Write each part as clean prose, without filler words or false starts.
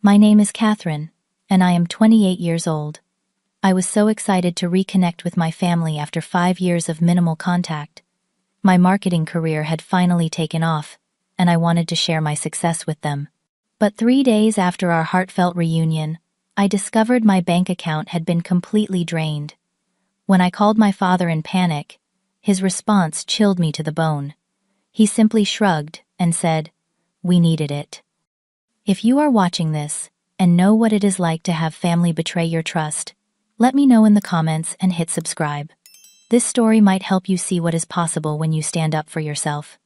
My name is Catherine, and I am 28 years old. I was so excited to reconnect with my family after 5 years of minimal contact. My marketing career had finally taken off, and I wanted to share my success with them. But 3 days after our heartfelt reunion, I discovered my bank account had been completely drained. When I called my father in panic, his response chilled me to the bone. He simply shrugged and said, "We needed it." If you are watching this and know what it is like to have family betray your trust, let me know in the comments and hit subscribe. This story might help you see what is possible when you stand up for yourself.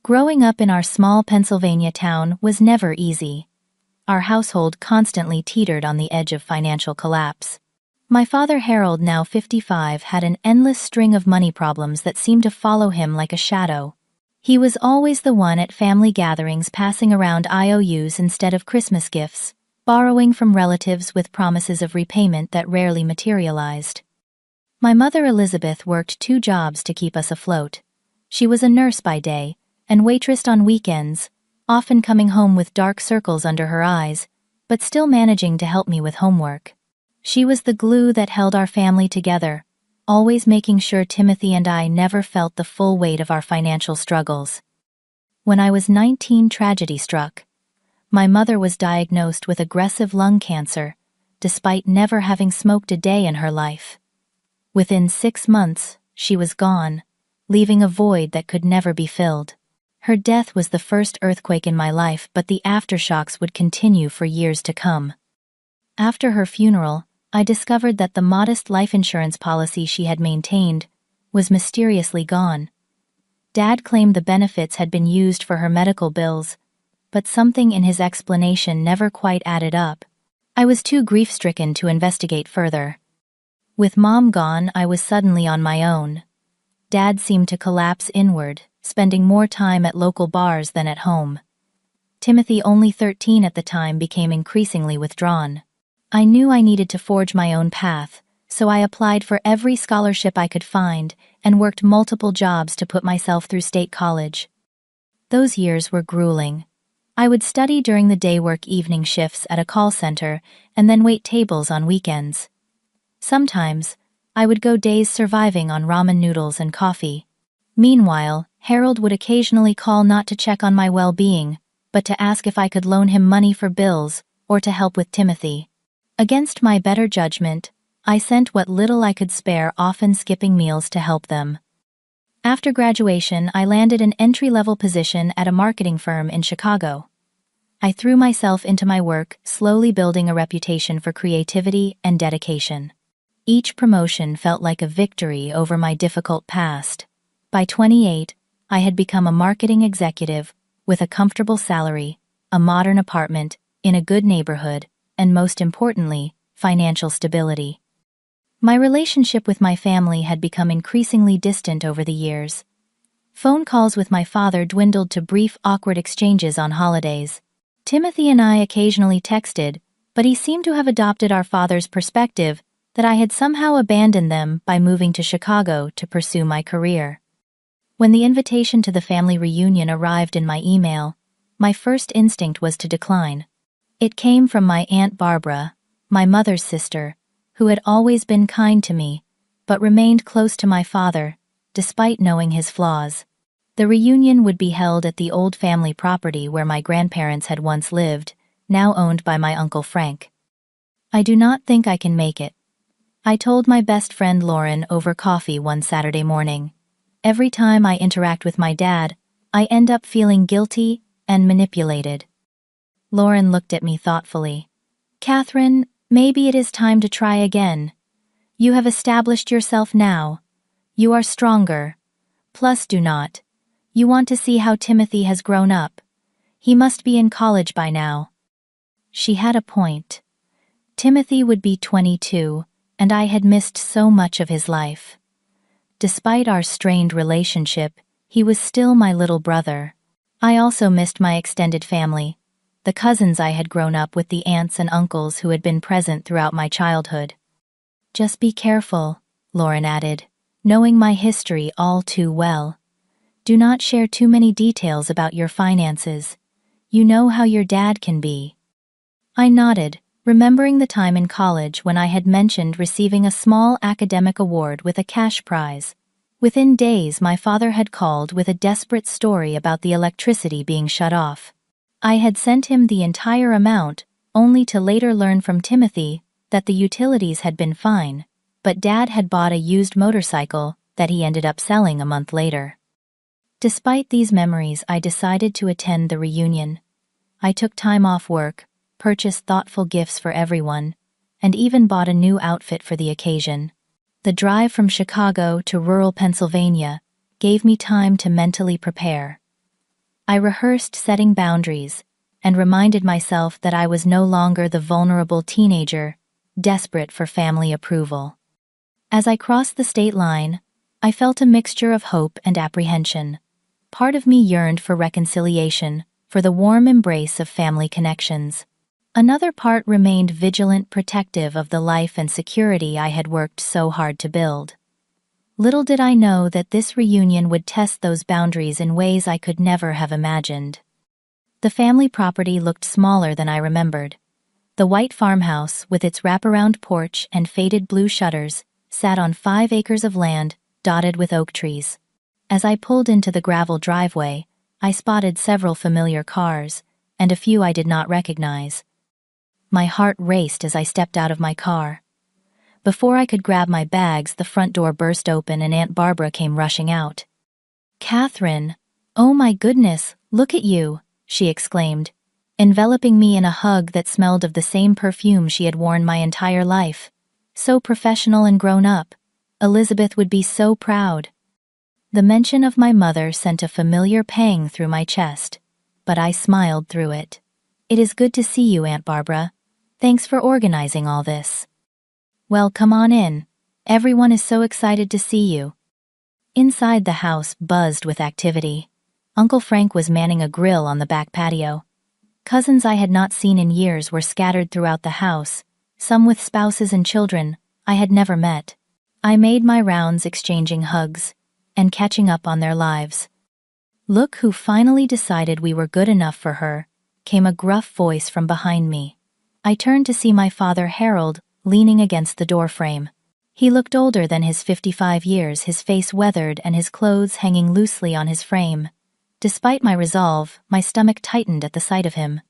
Growing up in our small Pennsylvania town was never easy. Our household constantly teetered on the edge of financial collapse. My father Harold, now 55, had an endless string of money problems that seemed to follow him like a shadow. He was always the one at family gatherings passing around IOUs instead of Christmas gifts, borrowing from relatives with promises of repayment that rarely materialized. My mother Elizabeth worked 2 jobs to keep us afloat. She was a nurse by day and waitressed on weekends, often coming home with dark circles under her eyes, but still managing to help me with homework. She was the glue that held our family together, always making sure Timothy and I never felt the full weight of our financial struggles. When I was 19, tragedy struck. My mother was diagnosed with aggressive lung cancer, despite never having smoked a day in her life. Within 6 months, she was gone, leaving a void that could never be filled. Her death was the first earthquake in my life, but the aftershocks would continue for years to come. After her funeral, I discovered that the modest life insurance policy she had maintained was mysteriously gone. Dad claimed the benefits had been used for her medical bills, but something in his explanation never quite added up. I was too grief-stricken to investigate further. With Mom gone, I was suddenly on my own. Dad seemed to collapse inward, spending more time at local bars than at home. Timothy, only 13 at the time, became increasingly withdrawn. I knew I needed to forge my own path, so I applied for every scholarship I could find and worked multiple jobs to put myself through state college. Those years were grueling. I would study during the day, work evening shifts at a call center, and then wait tables on weekends. Sometimes, I would go days surviving on ramen noodles and coffee. Meanwhile, Harold would occasionally call, not to check on my well-being, but to ask if I could loan him money for bills or to help with Timothy. Against my better judgment, I sent what little I could spare, often skipping meals to help them. After graduation, I landed an entry-level position at a marketing firm in Chicago. I threw myself into my work, slowly building a reputation for creativity and dedication. Each promotion felt like a victory over my difficult past. By 28, I had become a marketing executive with a comfortable salary, a modern apartment, in a good neighborhood, and most importantly, financial stability. My relationship with my family had become increasingly distant over the years. Phone calls with my father dwindled to brief, awkward exchanges on holidays. Timothy and I occasionally texted, but he seemed to have adopted our father's perspective that I had somehow abandoned them by moving to Chicago to pursue my career. When the invitation to the family reunion arrived in my email, my first instinct was to decline. It came from my Aunt Barbara, my mother's sister, who had always been kind to me, but remained close to my father, despite knowing his flaws. The reunion would be held at the old family property where my grandparents had once lived, now owned by my Uncle Frank. "I do not think I can make it," I told my best friend Lauren over coffee one Saturday morning. "Every time I interact with my dad, I end up feeling guilty and manipulated." Lauren looked at me thoughtfully. "Catherine, maybe it is time to try again. You have established yourself now. You are stronger. Plus, do not. You want to see how Timothy has grown up. He must be in college by now." She had a point. Timothy would be 22, and I had missed so much of his life. Despite our strained relationship, he was still my little brother. I also missed my extended family, the cousins I had grown up with, the aunts and uncles who had been present throughout my childhood. "Just be careful," Lauren added, knowing my history all too well. "Do not share too many details about your finances. You know how your dad can be." I nodded, remembering the time in college when I had mentioned receiving a small academic award with a cash prize. Within days, my father had called with a desperate story about the electricity being shut off. I had sent him the entire amount, only to later learn from Timothy that the utilities had been fine, but Dad had bought a used motorcycle that he ended up selling a month later. Despite these memories, I decided to attend the reunion. I took time off work, purchased thoughtful gifts for everyone, and even bought a new outfit for the occasion. The drive from Chicago to rural Pennsylvania gave me time to mentally prepare. I rehearsed setting boundaries and reminded myself that I was no longer the vulnerable teenager, desperate for family approval. As I crossed the state line, I felt a mixture of hope and apprehension. Part of me yearned for reconciliation, for the warm embrace of family connections. Another part remained vigilant, protective of the life and security I had worked so hard to build. Little did I know that this reunion would test those boundaries in ways I could never have imagined. The family property looked smaller than I remembered. The white farmhouse, with its wraparound porch and faded blue shutters, sat on 5 acres of land, dotted with oak trees. As I pulled into the gravel driveway, I spotted several familiar cars, and a few I did not recognize. My heart raced as I stepped out of my car. Before I could grab my bags, the front door burst open and Aunt Barbara came rushing out. "Catherine, oh my goodness, look at you," she exclaimed, enveloping me in a hug that smelled of the same perfume she had worn my entire life. So professional and grown up. Elizabeth would be so proud. The mention of my mother sent a familiar pang through my chest, but I smiled through it. "It is good to see you, Aunt Barbara. Thanks for organizing all this." "Well, come on in. Everyone is so excited to see you." Inside, the house buzzed with activity. Uncle Frank was manning a grill on the back patio. Cousins I had not seen in years were scattered throughout the house, some with spouses and children I had never met. I made my rounds, exchanging hugs and catching up on their lives. "Look who finally decided we were good enough for her," came a gruff voice from behind me. I turned to see my father, Harold, leaning against the doorframe. He looked older than his 55 years, his face weathered and his clothes hanging loosely on his frame. Despite my resolve, my stomach tightened at the sight of him.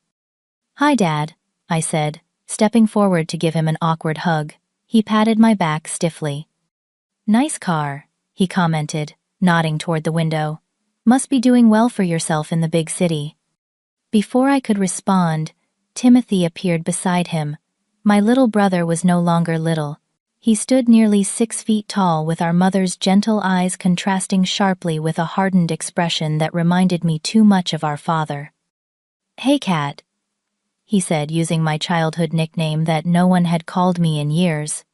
"Hi, Dad," I said, stepping forward to give him an awkward hug. He patted my back stiffly. "Nice car," he commented, nodding toward the window. "Must be doing well for yourself in the big city." Before I could respond, Timothy appeared beside him. My little brother was no longer little. He stood nearly 6 feet tall, with our mother's gentle eyes contrasting sharply with a hardened expression that reminded me too much of our father. "Hey, Cat," he said, using my childhood nickname that no one had called me in years.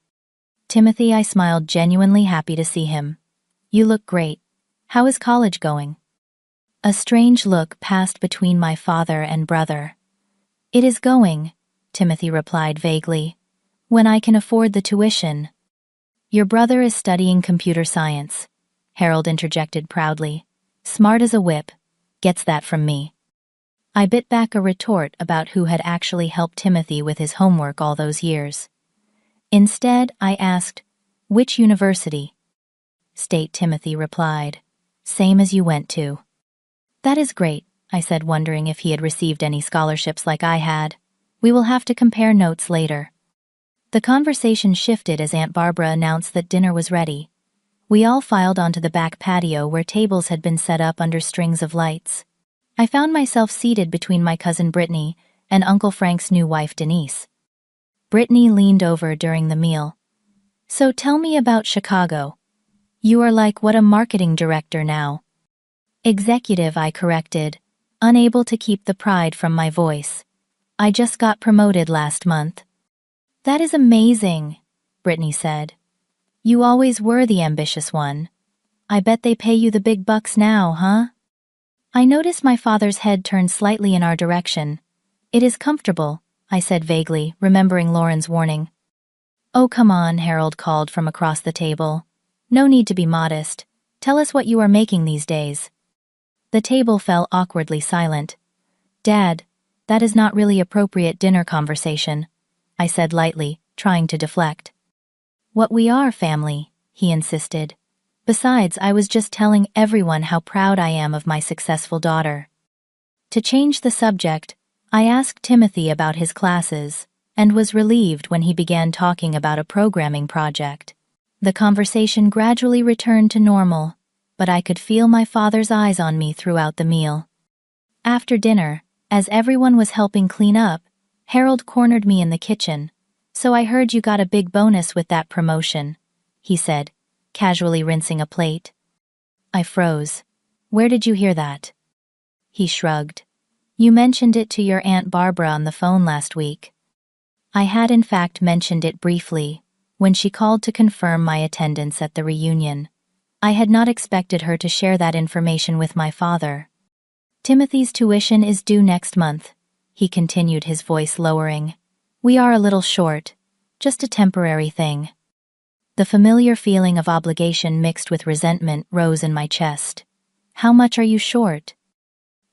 "Timothy," I smiled, genuinely happy to see him. "You look great. How is college going?" A strange look passed between my father and brother. "It is going," Timothy replied vaguely. "When I can afford the tuition." "Your brother is studying computer science," Harold interjected proudly. "Smart as a whip. Gets that from me." I bit back a retort about who had actually helped Timothy with his homework all those years. Instead, I asked, "Which university?" "State," Timothy replied. "Same as you went to." "That is great," I said, wondering if he had received any scholarships like I had. "We will have to compare notes later." The conversation shifted as Aunt Barbara announced that dinner was ready. We all filed onto the back patio where tables had been set up under strings of lights. I found myself seated between my cousin Brittany and Uncle Frank's new wife Denise. Brittany leaned over during the meal. "So tell me about Chicago. You are like what, a marketing director now?" "Executive," I corrected, unable to keep the pride from my voice. "I just got promoted last month." "That is amazing," Brittany said. "You always were the ambitious one. I bet they pay you the big bucks now, huh?" I noticed my father's head turn slightly in our direction. "It is comfortable," I said vaguely, remembering Lauren's warning. "Oh, come on," Harold called from across the table. "No need to be modest. Tell us what you are making these days." The table fell awkwardly silent. "Dad, That is not really appropriate dinner conversation, I said lightly, trying to deflect. What we are, family, he insisted. Besides, I was just telling everyone how proud I am of my successful daughter. To change the subject, I asked Timothy about his classes, and was relieved when he began talking about a programming project. The conversation gradually returned to normal, but I could feel my father's eyes on me throughout the meal. After dinner, as everyone was helping clean up, Harold cornered me in the kitchen. "So I heard you got a big bonus with that promotion," he said, casually rinsing a plate. I froze. "Where did you hear that?" He shrugged. "You mentioned it to your Aunt Barbara on the phone last week." I had in fact mentioned it briefly, when she called to confirm my attendance at the reunion. I had not expected her to share that information with my father. "Timothy's tuition is due next month," he continued, his voice lowering. "We are a little short, just a temporary thing." The familiar feeling of obligation mixed with resentment rose in my chest. "How much are you short?"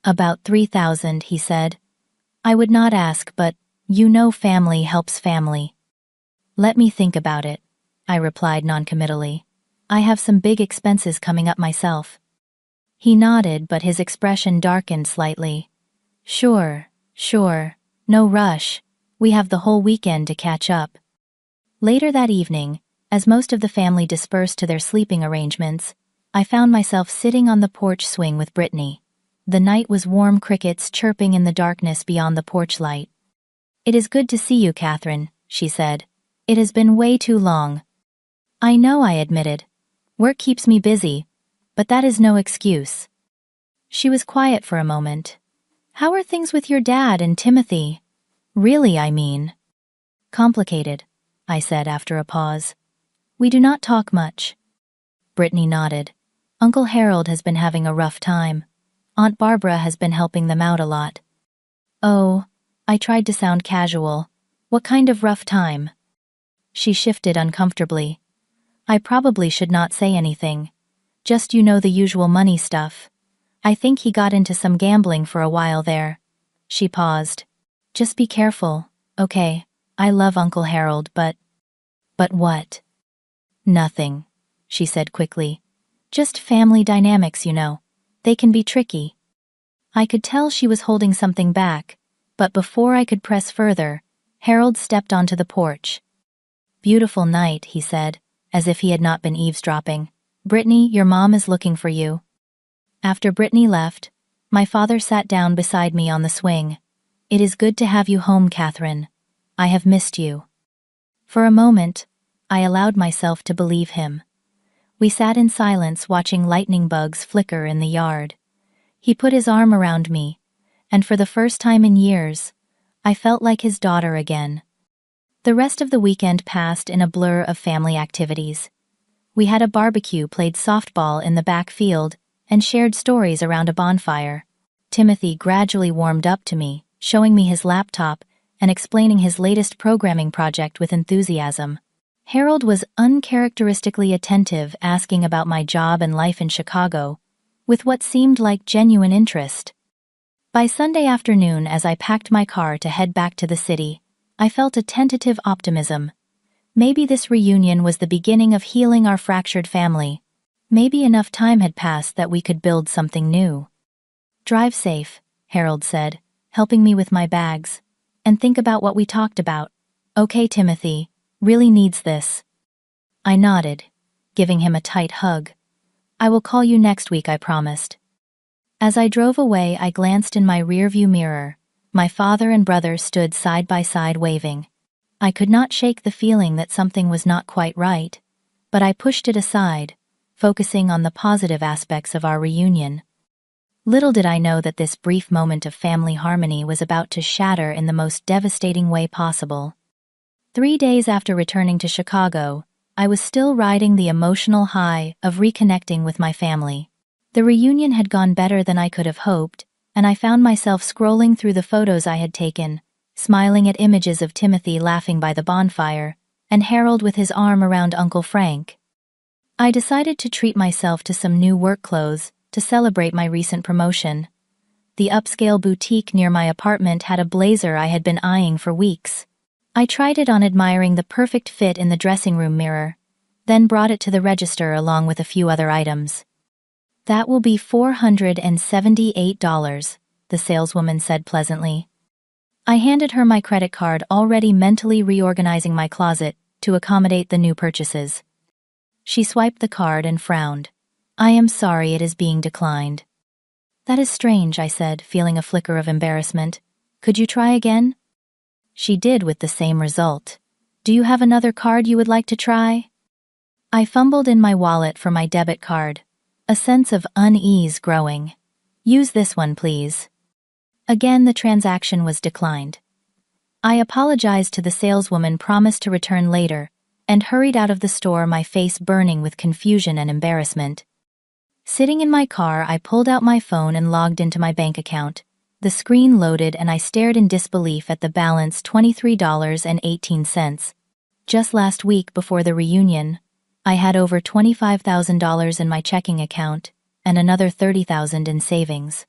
"About 3,000, he said. "I would not ask, but you know family helps family." "Let me think about it," I replied noncommittally. "I have some big expenses coming up myself." He nodded, but his expression darkened slightly. Sure, no rush. We have the whole weekend to catch up." Later that evening, as most of the family dispersed to their sleeping arrangements, I found myself sitting on the porch swing with Brittany. The night was warm, crickets chirping in the darkness beyond the porch light. "It is good to see you, Catherine," she said. "It has been way too long." "I know," I admitted. "Work keeps me busy, but that is no excuse." She was quiet for a moment. "How are things with your dad and Timothy?" "Really, I mean." "Complicated," I said after a pause. "We do not talk much." Brittany nodded. "Uncle Harold has been having a rough time. Aunt Barbara has been helping them out a lot." "Oh," I tried to sound casual. "What kind of rough time?" She shifted uncomfortably. "I probably should not say anything. Just, you know, the usual money stuff. I think he got into some gambling for a while there." She paused. "Just be careful, okay? I love Uncle Harold, but..." "But what?" "Nothing," she said quickly. "Just family dynamics, you know. They can be tricky." I could tell she was holding something back, but before I could press further, Harold stepped onto the porch. "Beautiful night," he said, as if he had not been eavesdropping. "Brittany, your mom is looking for you." After Brittany left, my father sat down beside me on the swing. "It is good to have you home, Catherine. I have missed you." For a moment, I allowed myself to believe him. We sat in silence watching lightning bugs flicker in the yard. He put his arm around me, and for the first time in years, I felt like his daughter again. The rest of the weekend passed in a blur of family activities. We had a barbecue, played softball in the back field, and shared stories around a bonfire. Timothy gradually warmed up to me, showing me his laptop and explaining his latest programming project with enthusiasm. Harold was uncharacteristically attentive, asking about my job and life in Chicago, with what seemed like genuine interest. By Sunday afternoon, as I packed my car to head back to the city, I felt a tentative optimism. Maybe this reunion was the beginning of healing our fractured family. Maybe enough time had passed that we could build something new. "Drive safe," Harold said, helping me with my bags. "And think about what we talked about. Okay, Timothy, really needs this." I nodded, giving him a tight hug. "I will call you next week, I promised." As I drove away, I glanced in my rearview mirror. My father and brother stood side by side waving. I could not shake the feeling that something was not quite right, but I pushed it aside, focusing on the positive aspects of our reunion. Little did I know that this brief moment of family harmony was about to shatter in the most devastating way possible. 3 days after returning to Chicago, I was still riding the emotional high of reconnecting with my family. The reunion had gone better than I could have hoped, and I found myself scrolling through the photos I had taken, smiling at images of Timothy laughing by the bonfire, and Harold with his arm around Uncle Frank. I decided to treat myself to some new work clothes to celebrate my recent promotion. The upscale boutique near my apartment had a blazer I had been eyeing for weeks. I tried it on, admiring the perfect fit in the dressing room mirror, then brought it to the register along with a few other items. "That will be $478, the saleswoman said pleasantly. I handed her my credit card, already mentally reorganizing my closet to accommodate the new purchases. She swiped the card and frowned. "I am sorry, it is being declined." "That is strange," I said, feeling a flicker of embarrassment. "Could you try again?" She did, with the same result. "Do you have another card you would like to try?" I fumbled in my wallet for my debit card, a sense of unease growing. "Use this one, please." Again, the transaction was declined. I apologized to the saleswoman, promised to return later, and hurried out of the store, my face burning with confusion and embarrassment. Sitting in my car, I pulled out my phone and logged into my bank account. The screen loaded and I stared in disbelief at the balance: $23.18. Just last week, before the reunion, I had over $25,000 in my checking account and another $30,000 in savings.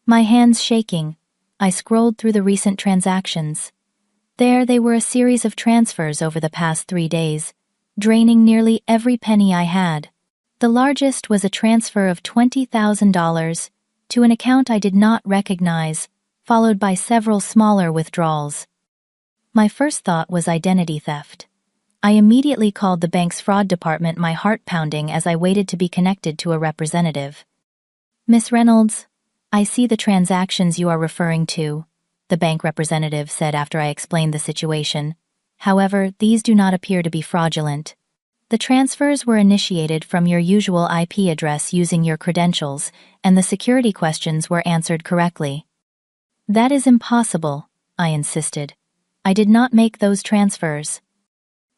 My hands shaking, I scrolled through the recent transactions. There they were, a series of transfers over the past 3 days, draining nearly every penny I had. The largest was a transfer of $20,000 to an account I did not recognize, followed by several smaller withdrawals. My first thought was identity theft. I immediately called the bank's fraud department, my heart pounding as I waited to be connected to a representative. "Miss Reynolds, I see the transactions you are referring to," the bank representative said after I explained the situation. "However, these do not appear to be fraudulent. The transfers were initiated from your usual IP address using your credentials, and the security questions were answered correctly." "That is impossible," I insisted. "I did not make those transfers."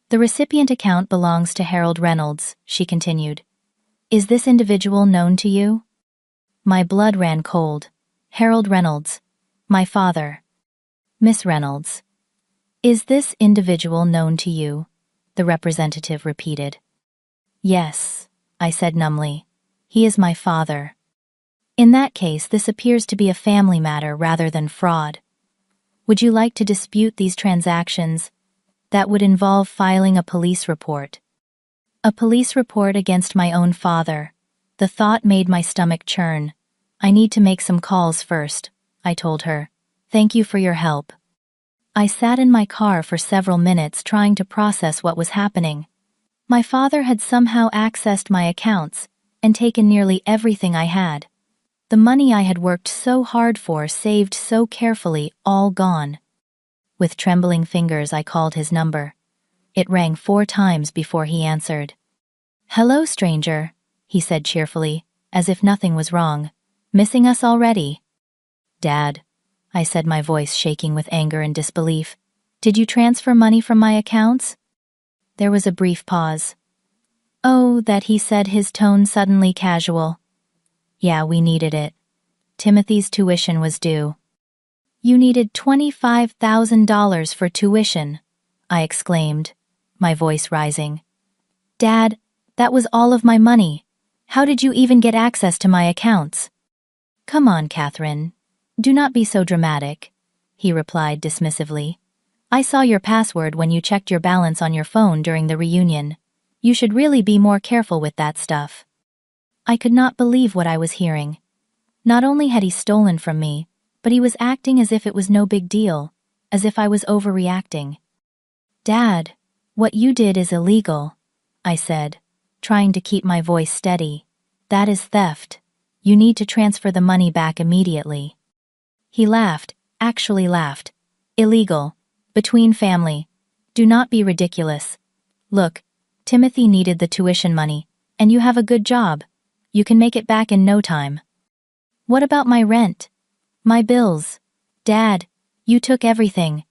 "The recipient account belongs to Harold Reynolds," she continued. "Is this individual known to you?" My blood ran cold. Harold Reynolds, my father. "Miss Reynolds, is this individual known to you?" the representative repeated. "Yes," I said numbly. "He is my father." "In that case, this appears to be a family matter rather than fraud. Would you like to dispute these transactions? That would involve filing a police report." A police report against my own father. The thought made my stomach churn. "I need to make some calls first," I told her. "Thank you for your help." I sat in my car for several minutes trying to process what was happening. My father had somehow accessed my accounts and taken nearly everything I had. The money I had worked so hard for, saved so carefully, all gone. With trembling fingers, I called his number. It rang 4 times before he answered. "Hello, stranger," he said cheerfully, as if nothing was wrong. "Missing us already?" "Dad," I said, my voice shaking with anger and disbelief. "Did you transfer money from my accounts?" There was a brief pause. "Oh, that," he said, his tone suddenly casual. "Yeah, we needed it. Timothy's tuition was due." "You needed $25,000 for tuition," I exclaimed, my voice rising. "Dad, that was all of my money. How did you even get access to my accounts?" "Come on, Catherine. Do not be so dramatic," he replied dismissively. "I saw your password when you checked your balance on your phone during the reunion. You should really be more careful with that stuff." I could not believe what I was hearing. Not only had he stolen from me, but he was acting as if it was no big deal, as if I was overreacting. "Dad, what you did is illegal," I said, trying to keep my voice steady. "That is theft. You need to transfer the money back immediately." He laughed, actually laughed. "Illegal. Between family. Do not be ridiculous. Look, Timothy needed the tuition money, and you have a good job. You can make it back in no time." "What about my rent? My bills? Dad, you took everything."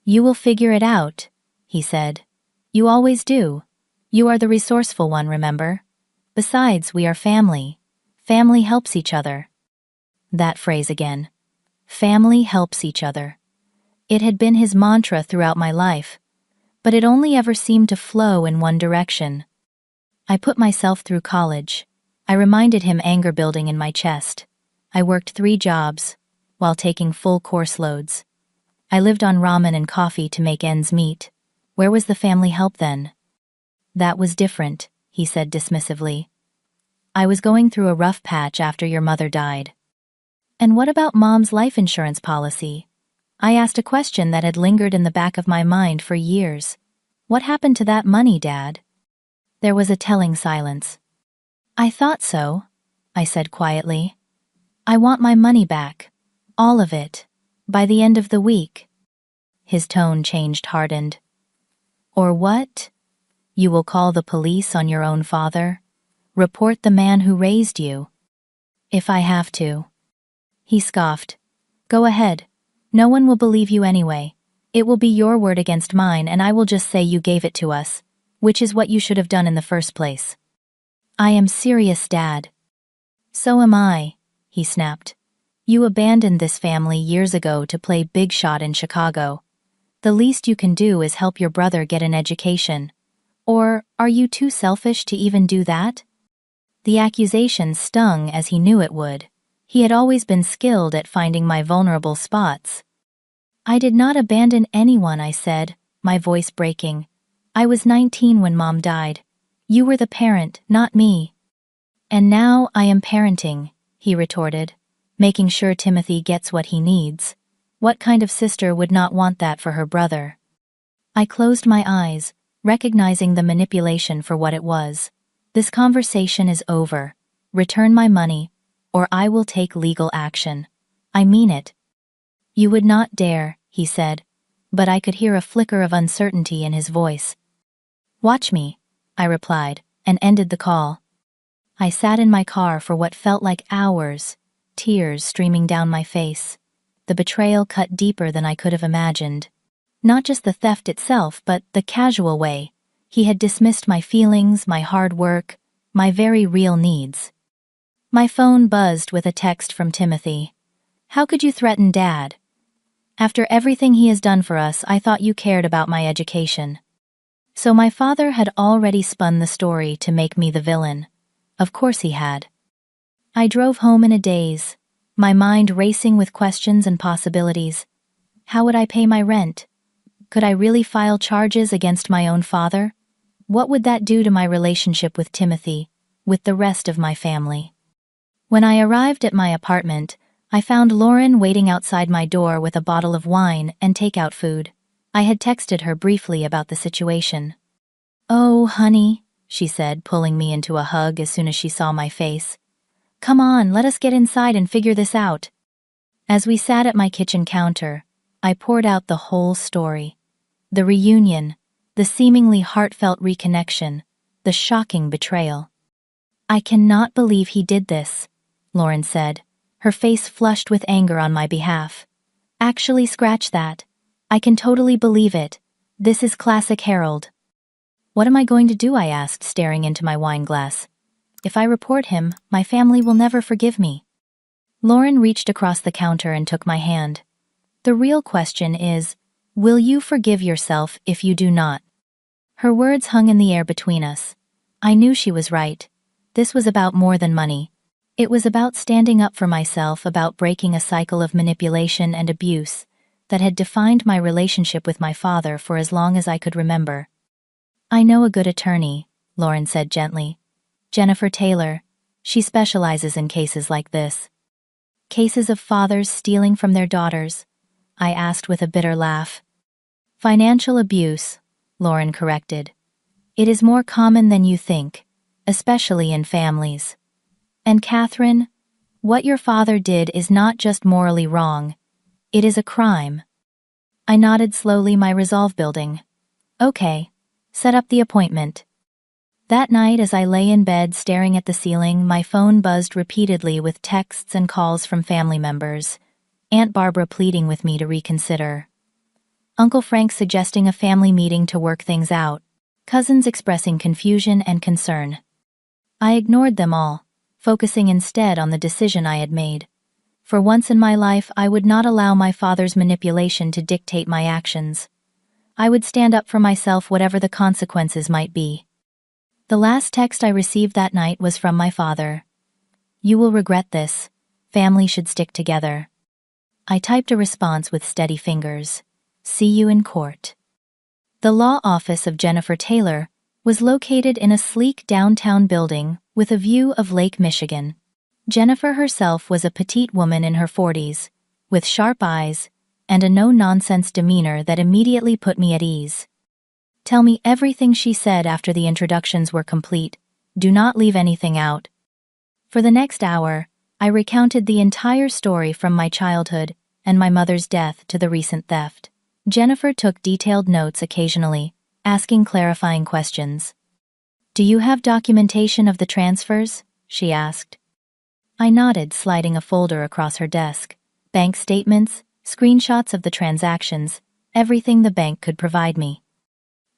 "You will figure it out," he said. "You always do. You are the resourceful one, remember? Besides, we are family. Family helps each other." That phrase again. Family helps each other. It had been his mantra throughout my life, but it only ever seemed to flow in one direction. I put myself through college. I reminded him, anger building in my chest. I worked 3 jobs, while taking full course loads. I lived on ramen and coffee to make ends meet. Where was the family help then? That was different, he said dismissively. I was going through a rough patch after your mother died. And what about Mom's life insurance policy? I asked a question that had lingered in the back of my mind for years. What happened to that money, Dad? There was a telling silence. I thought so, I said quietly. I want my money back. All of it. By the end of the week. His tone changed, hardened. Or what? You will call the police on your own father? Report the man who raised you? If I have to. He scoffed. Go ahead. No one will believe you anyway. It will be your word against mine, and I will just say you gave it to us, which is what you should have done in the first place. I am serious, Dad. So am I, he snapped. You abandoned this family years ago to play big shot in Chicago. The least you can do is help your brother get an education. Or are you too selfish to even do that? The accusation stung as he knew it would. He had always been skilled at finding my vulnerable spots. I did not abandon anyone, I said, my voice breaking. I was 19 when Mom died. You were the parent, not me. And now I am parenting, he retorted, making sure Timothy gets what he needs. What kind of sister would not want that for her brother? I closed my eyes, recognizing the manipulation for what it was. This conversation is over. Return my money, or I will take legal action. I mean it. You would not dare, he said, but I could hear a flicker of uncertainty in his voice. Watch me, I replied, and ended the call. I sat in my car for what felt like hours, tears streaming down my face. The betrayal cut deeper than I could have imagined. Not just the theft itself, but the casual way. He had dismissed my feelings, my hard work, my very real needs. My phone buzzed with a text from Timothy. How could you threaten Dad? After everything he has done for us, I thought you cared about my education. So my father had already spun the story to make me the villain. Of course he had. I drove home in a daze, my mind racing with questions and possibilities. How would I pay my rent? Could I really file charges against my own father? What would that do to my relationship with Timothy, with the rest of my family? When I arrived at my apartment, I found Lauren waiting outside my door with a bottle of wine and takeout food. I had texted her briefly about the situation. Oh, honey, she said, pulling me into a hug as soon as she saw my face. Come on, let us get inside and figure this out. As we sat at my kitchen counter, I poured out the whole story. The reunion, the seemingly heartfelt reconnection, the shocking betrayal. I cannot believe he did this, Lauren said, her face flushed with anger on my behalf. Actually, scratch that. I can totally believe it. This is classic Harold. What am I going to do? I asked, staring into my wine glass. If I report him, my family will never forgive me. Lauren reached across the counter and took my hand. The real question is, will you forgive yourself if you do not? Her words hung in the air between us. I knew she was right. This was about more than money. It was about standing up for myself, about breaking a cycle of manipulation and abuse that had defined my relationship with my father for as long as I could remember. I know a good attorney, Lauren said gently. Jennifer Taylor. She specializes in cases like this. Cases of fathers stealing from their daughters, I asked with a bitter laugh. Financial abuse, Lauren corrected. It is more common than you think, especially in families. And Catherine, what your father did is not just morally wrong, it is a crime. I nodded slowly, my resolve building. Okay, set up the appointment. That night, as I lay in bed staring at the ceiling, my phone buzzed repeatedly with texts and calls from family members. Aunt Barbara pleading with me to reconsider. Uncle Frank suggesting a family meeting to work things out. Cousins expressing confusion and concern. I ignored them all, focusing instead on the decision I had made. For once in my life, I would not allow my father's manipulation to dictate my actions. I would stand up for myself, whatever the consequences might be. The last text I received that night was from my father. You will regret this. Family should stick together. I typed a response with steady fingers. See you in court. The law office of Jennifer Taylor was located in a sleek downtown building with a view of Lake Michigan. Jennifer herself was a petite woman in her 40s, with sharp eyes and a no-nonsense demeanor that immediately put me at ease. Tell me everything, she said after the introductions were complete. Do not leave anything out. For the next hour, I recounted the entire story from my childhood and my mother's death to the recent theft. Jennifer took detailed notes occasionally, asking clarifying questions. Do you have documentation of the transfers? She asked. I nodded, sliding a folder across her desk. Bank statements, screenshots of the transactions, everything the bank could provide me.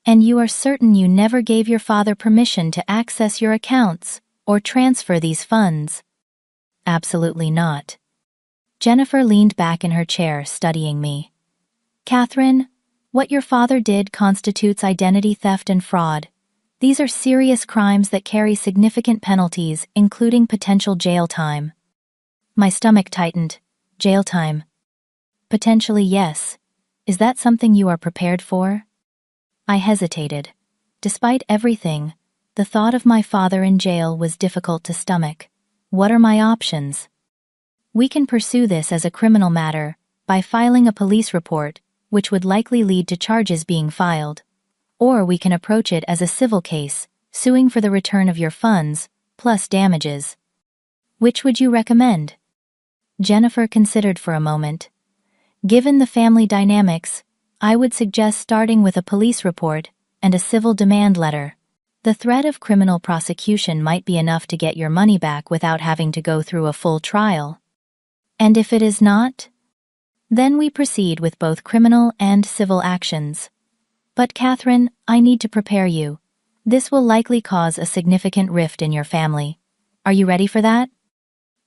And you are certain you never gave your father permission to access your accounts or transfer these funds? Absolutely not. Jennifer leaned back in her chair, studying me. Catherine, what your father did constitutes identity theft and fraud. These are serious crimes that carry significant penalties, including potential jail time. My stomach tightened. Jail time. Potentially, yes. Is that something you are prepared for? I hesitated. Despite everything, the thought of my father in jail was difficult to stomach. What are my options? We can pursue this as a criminal matter by filing a police report, which would likely lead to charges being filed. Or we can approach it as a civil case, suing for the return of your funds, plus damages. Which would you recommend? Jennifer considered for a moment. Given the family dynamics, I would suggest starting with a police report and a civil demand letter. The threat of criminal prosecution might be enough to get your money back without having to go through a full trial. And if it is not? Then we proceed with both criminal and civil actions. But Catherine, I need to prepare you. This will likely cause a significant rift in your family. Are you ready for that?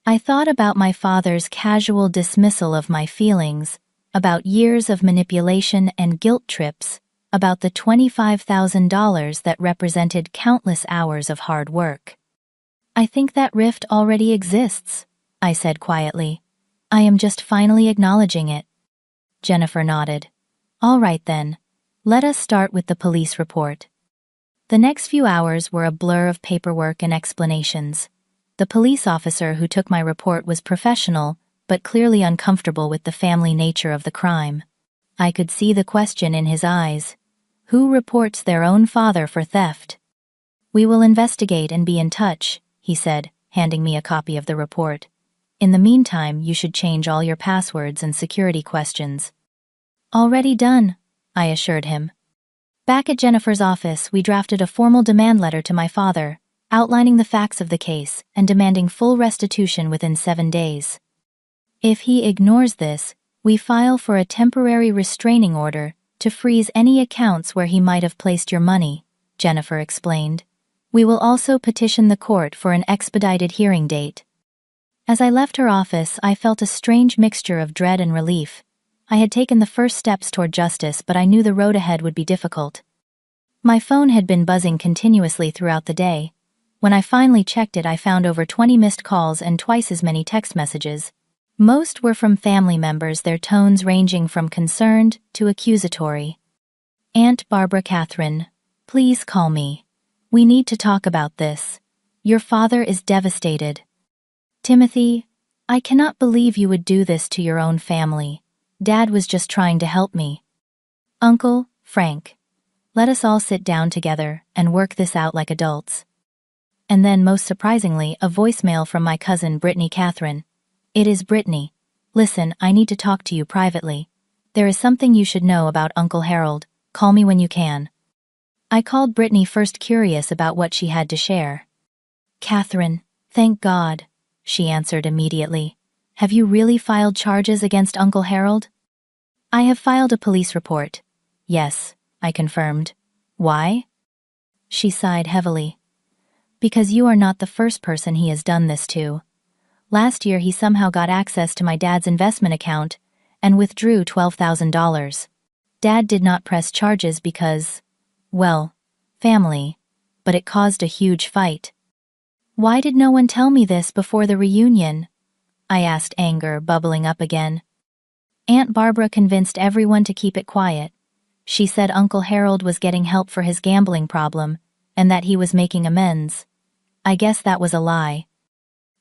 I thought about my father's casual dismissal of my feelings, about years of manipulation and guilt trips, about the $25,000 that represented countless hours of hard work. I think that rift already exists, I said quietly. I am just finally acknowledging it. Jennifer nodded. All right then. Let us start with the police report. The next few hours were a blur of paperwork and explanations. The police officer who took my report was professional, but clearly uncomfortable with the family nature of the crime. I could see the question in his eyes. Who reports their own father for theft? We will investigate and be in touch, he said, handing me a copy of the report. In the meantime, you should change all your passwords and security questions. Already done, I assured him. Back at Jennifer's office, we drafted a formal demand letter to my father, outlining the facts of the case and demanding full restitution within 7 days. If he ignores this, we file for a temporary restraining order to freeze any accounts where he might have placed your money, Jennifer explained. We will also petition the court for an expedited hearing date. As I left her office, I felt a strange mixture of dread and relief. I had taken the first steps toward justice, but I knew the road ahead would be difficult. My phone had been buzzing continuously throughout the day. When I finally checked it, I found over 20 missed calls and twice as many text messages. Most were from family members, their tones ranging from concerned to accusatory. Aunt Barbara, Catherine, please call me. We need to talk about this. Your father is devastated. Timothy, I cannot believe you would do this to your own family. Dad was just trying to help me. Uncle, Frank, let us all sit down together and work this out like adults. And then, most surprisingly, a voicemail from my cousin Brittany. Catherine. It is Brittany. Listen, I need to talk to you privately. There is something you should know about Uncle Harold. Call me when you can. I called Brittany first, curious about what she had to share. Catherine, thank God, she answered immediately. Have you really filed charges against Uncle Harold? I have filed a police report. Yes, I confirmed. Why? She sighed heavily. Because you are not the first person he has done this to. Last year he somehow got access to my dad's investment account and withdrew $12,000. Dad did not press charges because, well, family, but it caused a huge fight. Why did no one tell me this before the reunion? I asked, anger bubbling up again. Aunt Barbara convinced everyone to keep it quiet. She said Uncle Harold was getting help for his gambling problem, and that he was making amends. I guess that was a lie.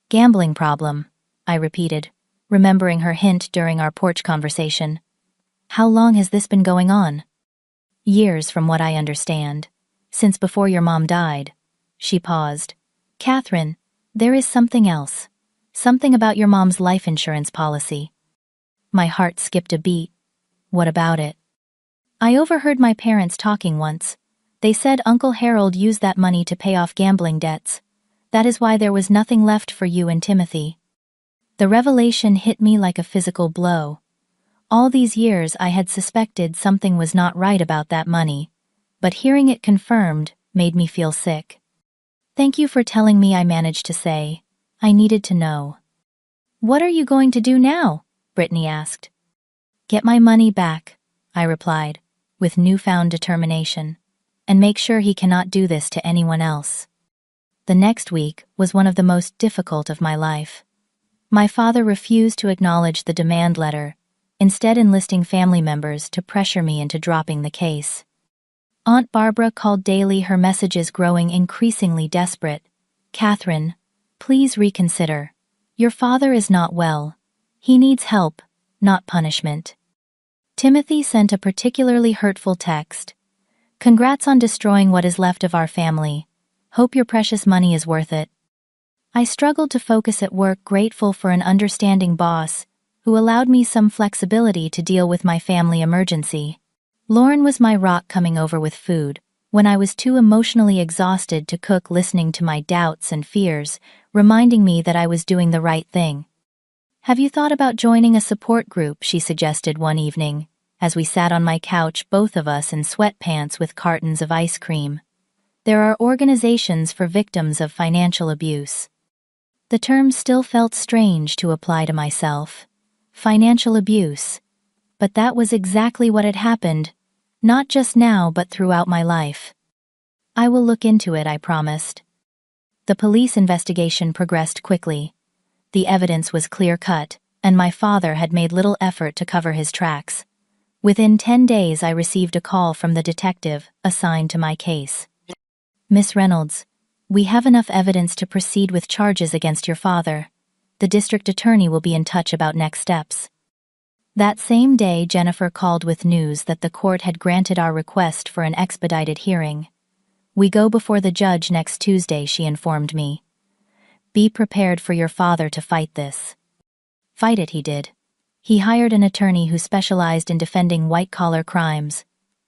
Gambling problem, I repeated, remembering her hint during our porch conversation. How long has this been going on? Years, from what I understand. Since before your mom died. She paused. Catherine, there is something else. Something about your mom's life insurance policy. My heart skipped a beat. What about it? I overheard my parents talking once. They said Uncle Harold used that money to pay off gambling debts. That is why there was nothing left for you and Timothy. The revelation hit me like a physical blow. All these years I had suspected something was not right about that money, but hearing it confirmed made me feel sick. Thank you for telling me, I managed to say. I needed to know. What are you going to do now? Brittany asked. Get my money back, I replied, with newfound determination, and make sure he cannot do this to anyone else. The next week was one of the most difficult of my life. My father refused to acknowledge the demand letter, instead enlisting family members to pressure me into dropping the case. Aunt Barbara called daily, her messages growing increasingly desperate. Catherine, please reconsider. Your father is not well. He needs help, not punishment. Timothy sent a particularly hurtful text. Congrats on destroying what is left of our family. Hope your precious money is worth it. I struggled to focus at work, grateful for an understanding boss who allowed me some flexibility to deal with my family emergency. Lauren was my rock, coming over with food when I was too emotionally exhausted to cook, listening to my doubts and fears, reminding me that I was doing the right thing. Have you thought about joining a support group? She suggested one evening, as we sat on my couch, both of us in sweatpants with cartons of ice cream. There are organizations for victims of financial abuse. The term still felt strange to apply to myself. Financial abuse. But that was exactly what had happened, not just now but throughout my life. I will look into it, I promised. The police investigation progressed quickly. The evidence was clear-cut, and my father had made little effort to cover his tracks. Within 10 days I received a call from the detective assigned to my case. Miss Reynolds, we have enough evidence to proceed with charges against your father. The district attorney will be in touch about next steps. That same day, Jennifer called with news that the court had granted our request for an expedited hearing. We go before the judge next Tuesday, she informed me. Be prepared for your father to fight this. Fight it, he did. He hired an attorney who specialized in defending white-collar crimes.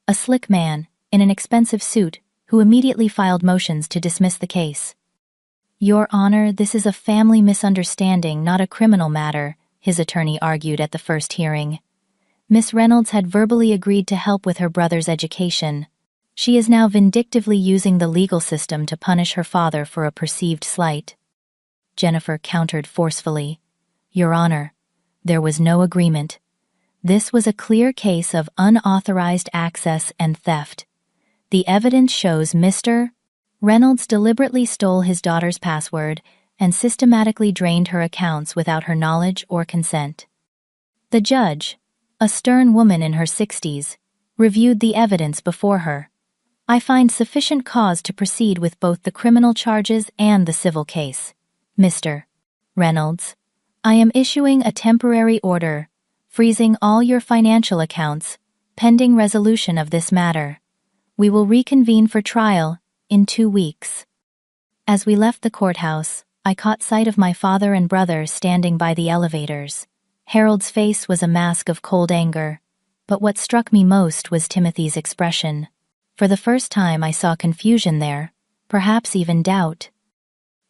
A slick man, in an expensive suit, who immediately filed motions to dismiss the case. Your Honor, this is a family misunderstanding, not a criminal matter, his attorney argued at the first hearing. Miss Reynolds had verbally agreed to help with her brother's education. She is now vindictively using the legal system to punish her father for a perceived slight. Jennifer countered forcefully. Your Honor, there was no agreement. This was a clear case of unauthorized access and theft. The evidence shows Mr. Reynolds deliberately stole his daughter's password and systematically drained her accounts without her knowledge or consent. The judge, a stern woman in her 60s, reviewed the evidence before her. I find sufficient cause to proceed with both the criminal charges and the civil case. Mr. Reynolds, I am issuing a temporary order, freezing all your financial accounts, pending resolution of this matter. We will reconvene for trial in 2 weeks. As we left the courthouse, I caught sight of my father and brother standing by the elevators. Harold's face was a mask of cold anger, but what struck me most was Timothy's expression. For the first time I saw confusion there, perhaps even doubt.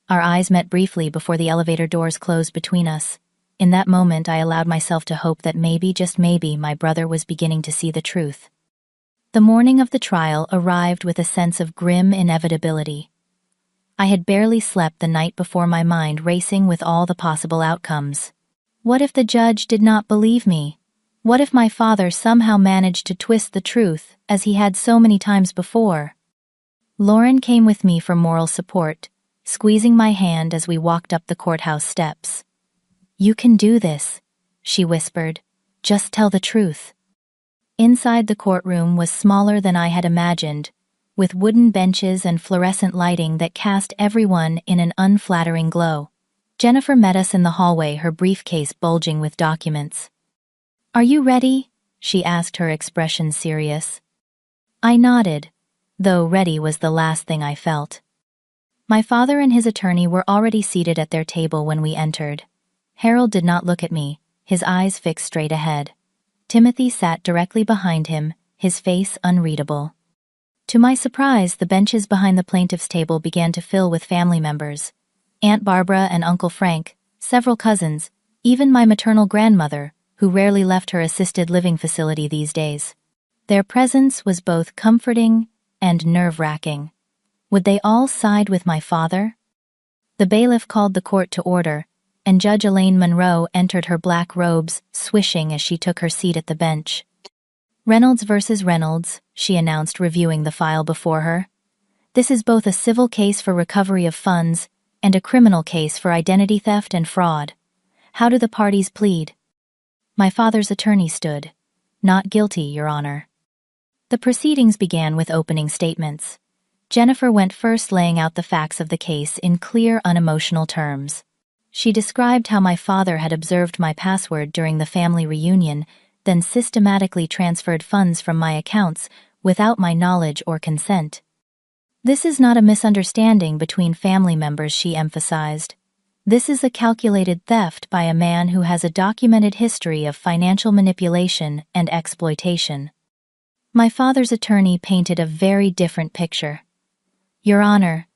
Our eyes met briefly before the elevator doors closed between us. In that moment I allowed myself to hope that maybe, just maybe, my brother was beginning to see the truth. The morning of the trial arrived with a sense of grim inevitability. I had barely slept the night before, my mind racing with all the possible outcomes. What if the judge did not believe me? What if my father somehow managed to twist the truth, as he had so many times before? Lauren came with me for moral support, squeezing my hand as we walked up the courthouse steps. "You can do this," she whispered. "Just tell the truth." Inside the courtroom was smaller than I had imagined, with wooden benches and fluorescent lighting that cast everyone in an unflattering glow. Jennifer met us in the hallway, her briefcase bulging with documents. "Are you ready?" she asked, her expression serious. I nodded, though ready was the last thing I felt. My father and his attorney were already seated at their table when we entered. Harold did not look at me, his eyes fixed straight ahead. Timothy sat directly behind him, his face unreadable. To my surprise, the benches behind the plaintiff's table began to fill with family members. Aunt Barbara and Uncle Frank, several cousins, even my maternal grandmother, who rarely left her assisted living facility these days. Their presence was both comforting and nerve-wracking. Would they all side with my father? The bailiff called the court to order, and Judge Elaine Monroe entered her black robes, swishing as she took her seat at the bench. "Reynolds versus Reynolds," she announced, reviewing the file before her. "This is both a civil case for recovery of funds and a criminal case for identity theft and fraud. How do the parties plead?" My father's attorney stood. "Not guilty, Your Honor." The proceedings began with opening statements. Jennifer went first, laying out the facts of the case in clear, unemotional terms. She described how my father had observed my password during the family reunion, then systematically transferred funds from my accounts without my knowledge or consent. "This is not a misunderstanding between family members," she emphasized. "This is a calculated theft by a man who has a documented history of financial manipulation and exploitation." My father's attorney painted a very different picture. "Your Honor,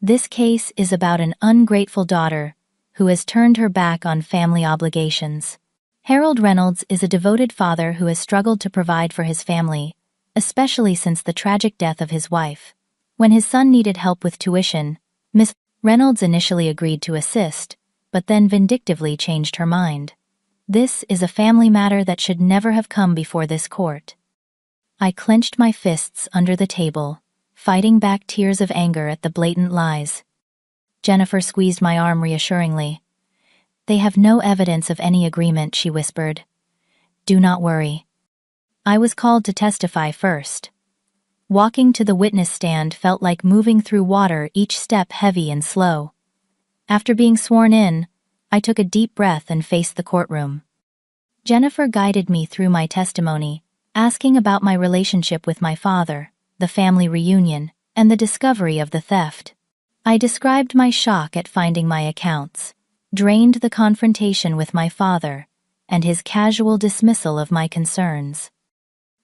this case is about an ungrateful daughter who has turned her back on family obligations. Harold Reynolds is a devoted father who has struggled to provide for his family, especially since the tragic death of his wife. When his son needed help with tuition, Miss Reynolds initially agreed to assist, but then vindictively changed her mind. This is a family matter that should never have come before this court." I clenched my fists under the table, fighting back tears of anger at the blatant lies. Jennifer squeezed my arm reassuringly. "They have no evidence of any agreement," she whispered. "Do not worry." I was called to testify first. Walking to the witness stand felt like moving through water, each step heavy and slow. After being sworn in, I took a deep breath and faced the courtroom. Jennifer guided me through my testimony, asking about my relationship with my father, the family reunion, and the discovery of the theft. I described my shock at finding my accounts, drained the confrontation with my father, and his casual dismissal of my concerns.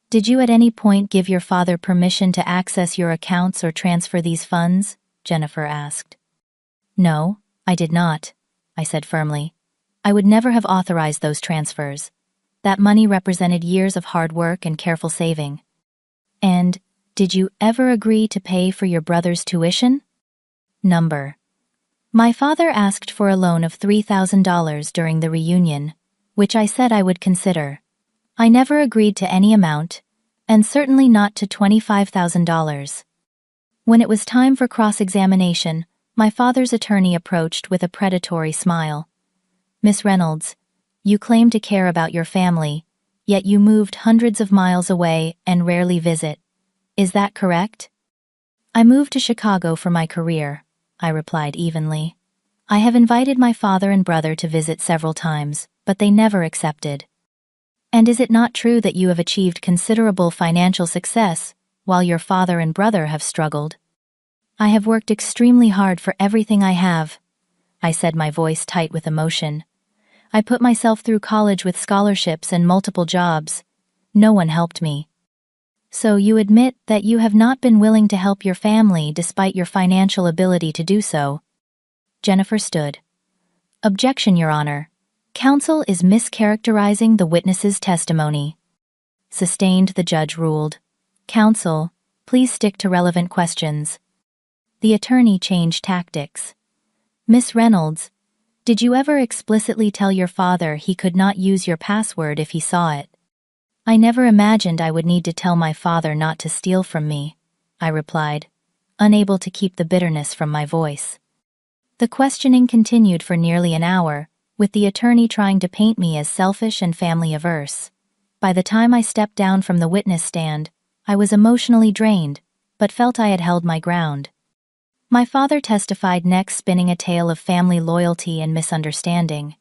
"Did you at any point give your father permission to access your accounts or transfer these funds?" Jennifer asked. "No, I did not," I said firmly. "I would never have authorized those transfers. That money represented years of hard work and careful saving." "And did you ever agree to pay for your brother's tuition?" Number. My father asked for a loan of $3,000 during the reunion, which I said I would consider. I never agreed to any amount, and certainly not to $25,000. When it was time for cross-examination, my father's attorney approached with a predatory smile. "Miss Reynolds, you claim to care about your family, yet you moved hundreds of miles away and rarely visit. Is that correct?" "I moved to Chicago for my career," I replied evenly. "I have invited my father and brother to visit several times, but they never accepted." "And is it not true that you have achieved considerable financial success, while your father and brother have struggled?" "I have worked extremely hard for everything I have," I said, my voice tight with emotion. "I put myself through college with scholarships and multiple jobs. No one helped me." "So you admit that you have not been willing to help your family despite your financial ability to do so?" Jennifer stood. "Objection, Your Honor. Counsel is mischaracterizing the witness's testimony." "Sustained," the judge ruled. "Counsel, please stick to relevant questions." The attorney changed tactics. "Miss Reynolds, did you ever explicitly tell your father he could not use your password if he saw it?" "I never imagined I would need to tell my father not to steal from me," I replied, unable to keep the bitterness from my voice. The questioning continued for nearly an hour, with the attorney trying to paint me as selfish and family-averse. By the time I stepped down from the witness stand, I was emotionally drained, but felt I had held my ground. My father testified next, spinning a tale of family loyalty and misunderstanding.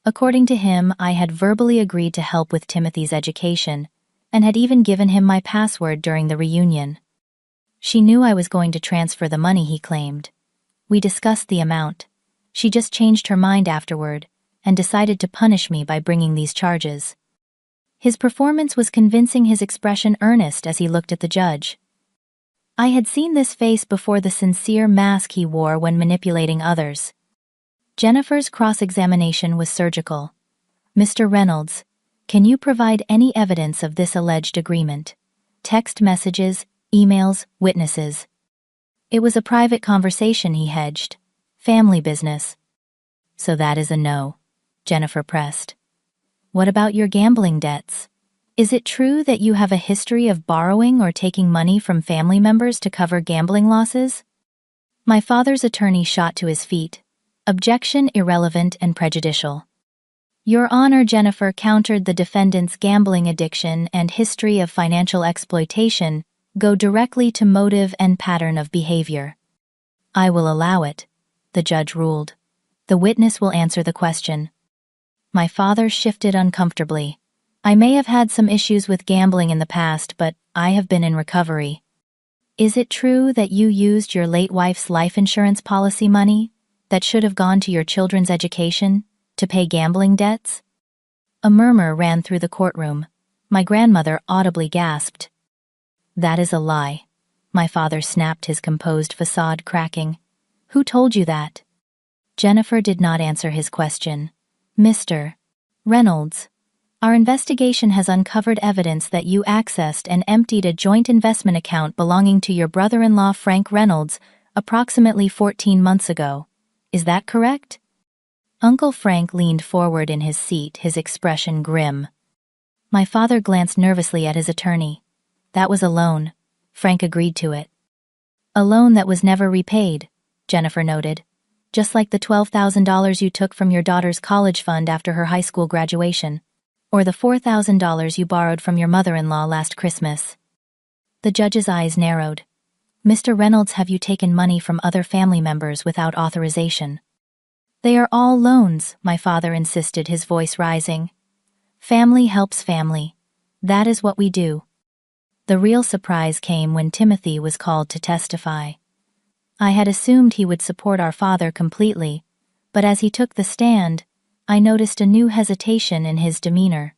According to him, I had verbally agreed to help with Timothy's education, and had even given him my password during the reunion. She knew I was going to transfer the money, he claimed. We discussed the amount. She just changed her mind afterward, and decided to punish me by bringing these charges. His performance was convincing, his expression earnest as he looked at the judge. I had seen this face before, the sincere mask he wore when manipulating others. Jennifer's cross-examination was surgical. Mr. Reynolds, can you provide any evidence of this alleged agreement? Text messages, emails, witnesses. It was a private conversation, he hedged. Family business. So that is a no, Jennifer pressed. What about your gambling debts? Is it true that you have a history of borrowing or taking money from family members to cover gambling losses? My father's attorney shot to his feet. Objection irrelevant and prejudicial. Your Honor, Jennifer countered, the defendant's gambling addiction and history of financial exploitation go directly to motive and pattern of behavior. I will allow it, the judge ruled. The witness will answer the question. My father shifted uncomfortably. I may have had some issues with gambling in the past, but I have been in recovery. Is it true that you used your late wife's life insurance policy money, that should have gone to your children's education, to pay gambling debts? A murmur ran through the courtroom. My grandmother audibly gasped. That is a lie. My father snapped, his composed facade cracking. Who told you that? Jennifer did not answer his question. Mr. Reynolds, our investigation has uncovered evidence that you accessed and emptied a joint investment account belonging to your brother-in-law Frank Reynolds approximately 14 months ago. Is that correct? Uncle Frank leaned forward in his seat, his expression grim. My father glanced nervously at his attorney. That was a loan. Frank agreed to it. A loan that was never repaid, Jennifer noted. Just like the $12,000 you took from your daughter's college fund after her high school graduation. Or the $4,000 you borrowed from your mother-in-law last Christmas. The judge's eyes narrowed. Mr. Reynolds, have you taken money from other family members without authorization? They are all loans, my father insisted, his voice rising. Family helps family. That is what we do. The real surprise came when Timothy was called to testify. I had assumed he would support our father completely, but as he took the stand, I noticed a new hesitation in his demeanor.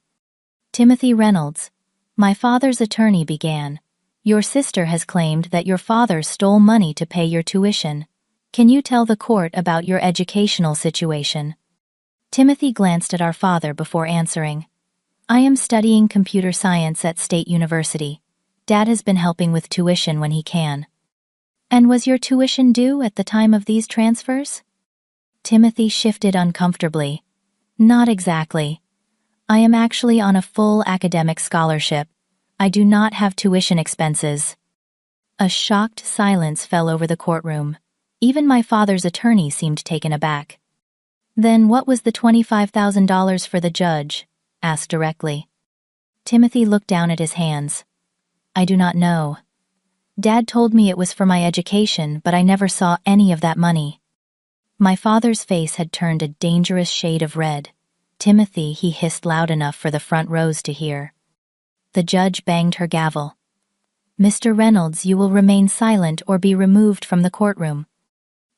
Timothy Reynolds, my father's attorney began. Your sister has claimed that your father stole money to pay your tuition. Can you tell the court about your educational situation? Timothy glanced at our father before answering. I am studying computer science at State University. Dad has been helping with tuition when he can. And was your tuition due at the time of these transfers? Timothy shifted uncomfortably. Not exactly. I am actually on a full academic scholarship. I do not have tuition expenses. A shocked silence fell over the courtroom. Even my father's attorney seemed taken aback. Then what was the $25,000 for, the judge asked directly. Timothy looked down at his hands. I do not know. Dad told me it was for my education, but I never saw any of that money. My father's face had turned a dangerous shade of red. Timothy, he hissed loud enough for the front rows to hear. The judge banged her gavel. Mr. Reynolds, you will remain silent or be removed from the courtroom.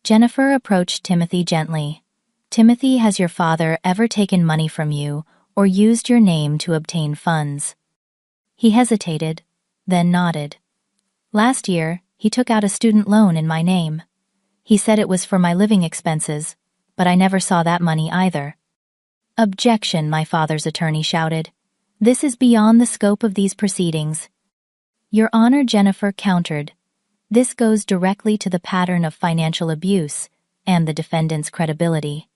Jennifer approached Timothy gently. Timothy, has your father ever taken money from you or used your name to obtain funds? He hesitated, then nodded. Last year, he took out a student loan in my name. He said it was for my living expenses, but I never saw that money either. Objection, my father's attorney shouted. This is beyond the scope of these proceedings. Your Honor, Jennifer countered. This goes directly to the pattern of financial abuse and the defendant's credibility.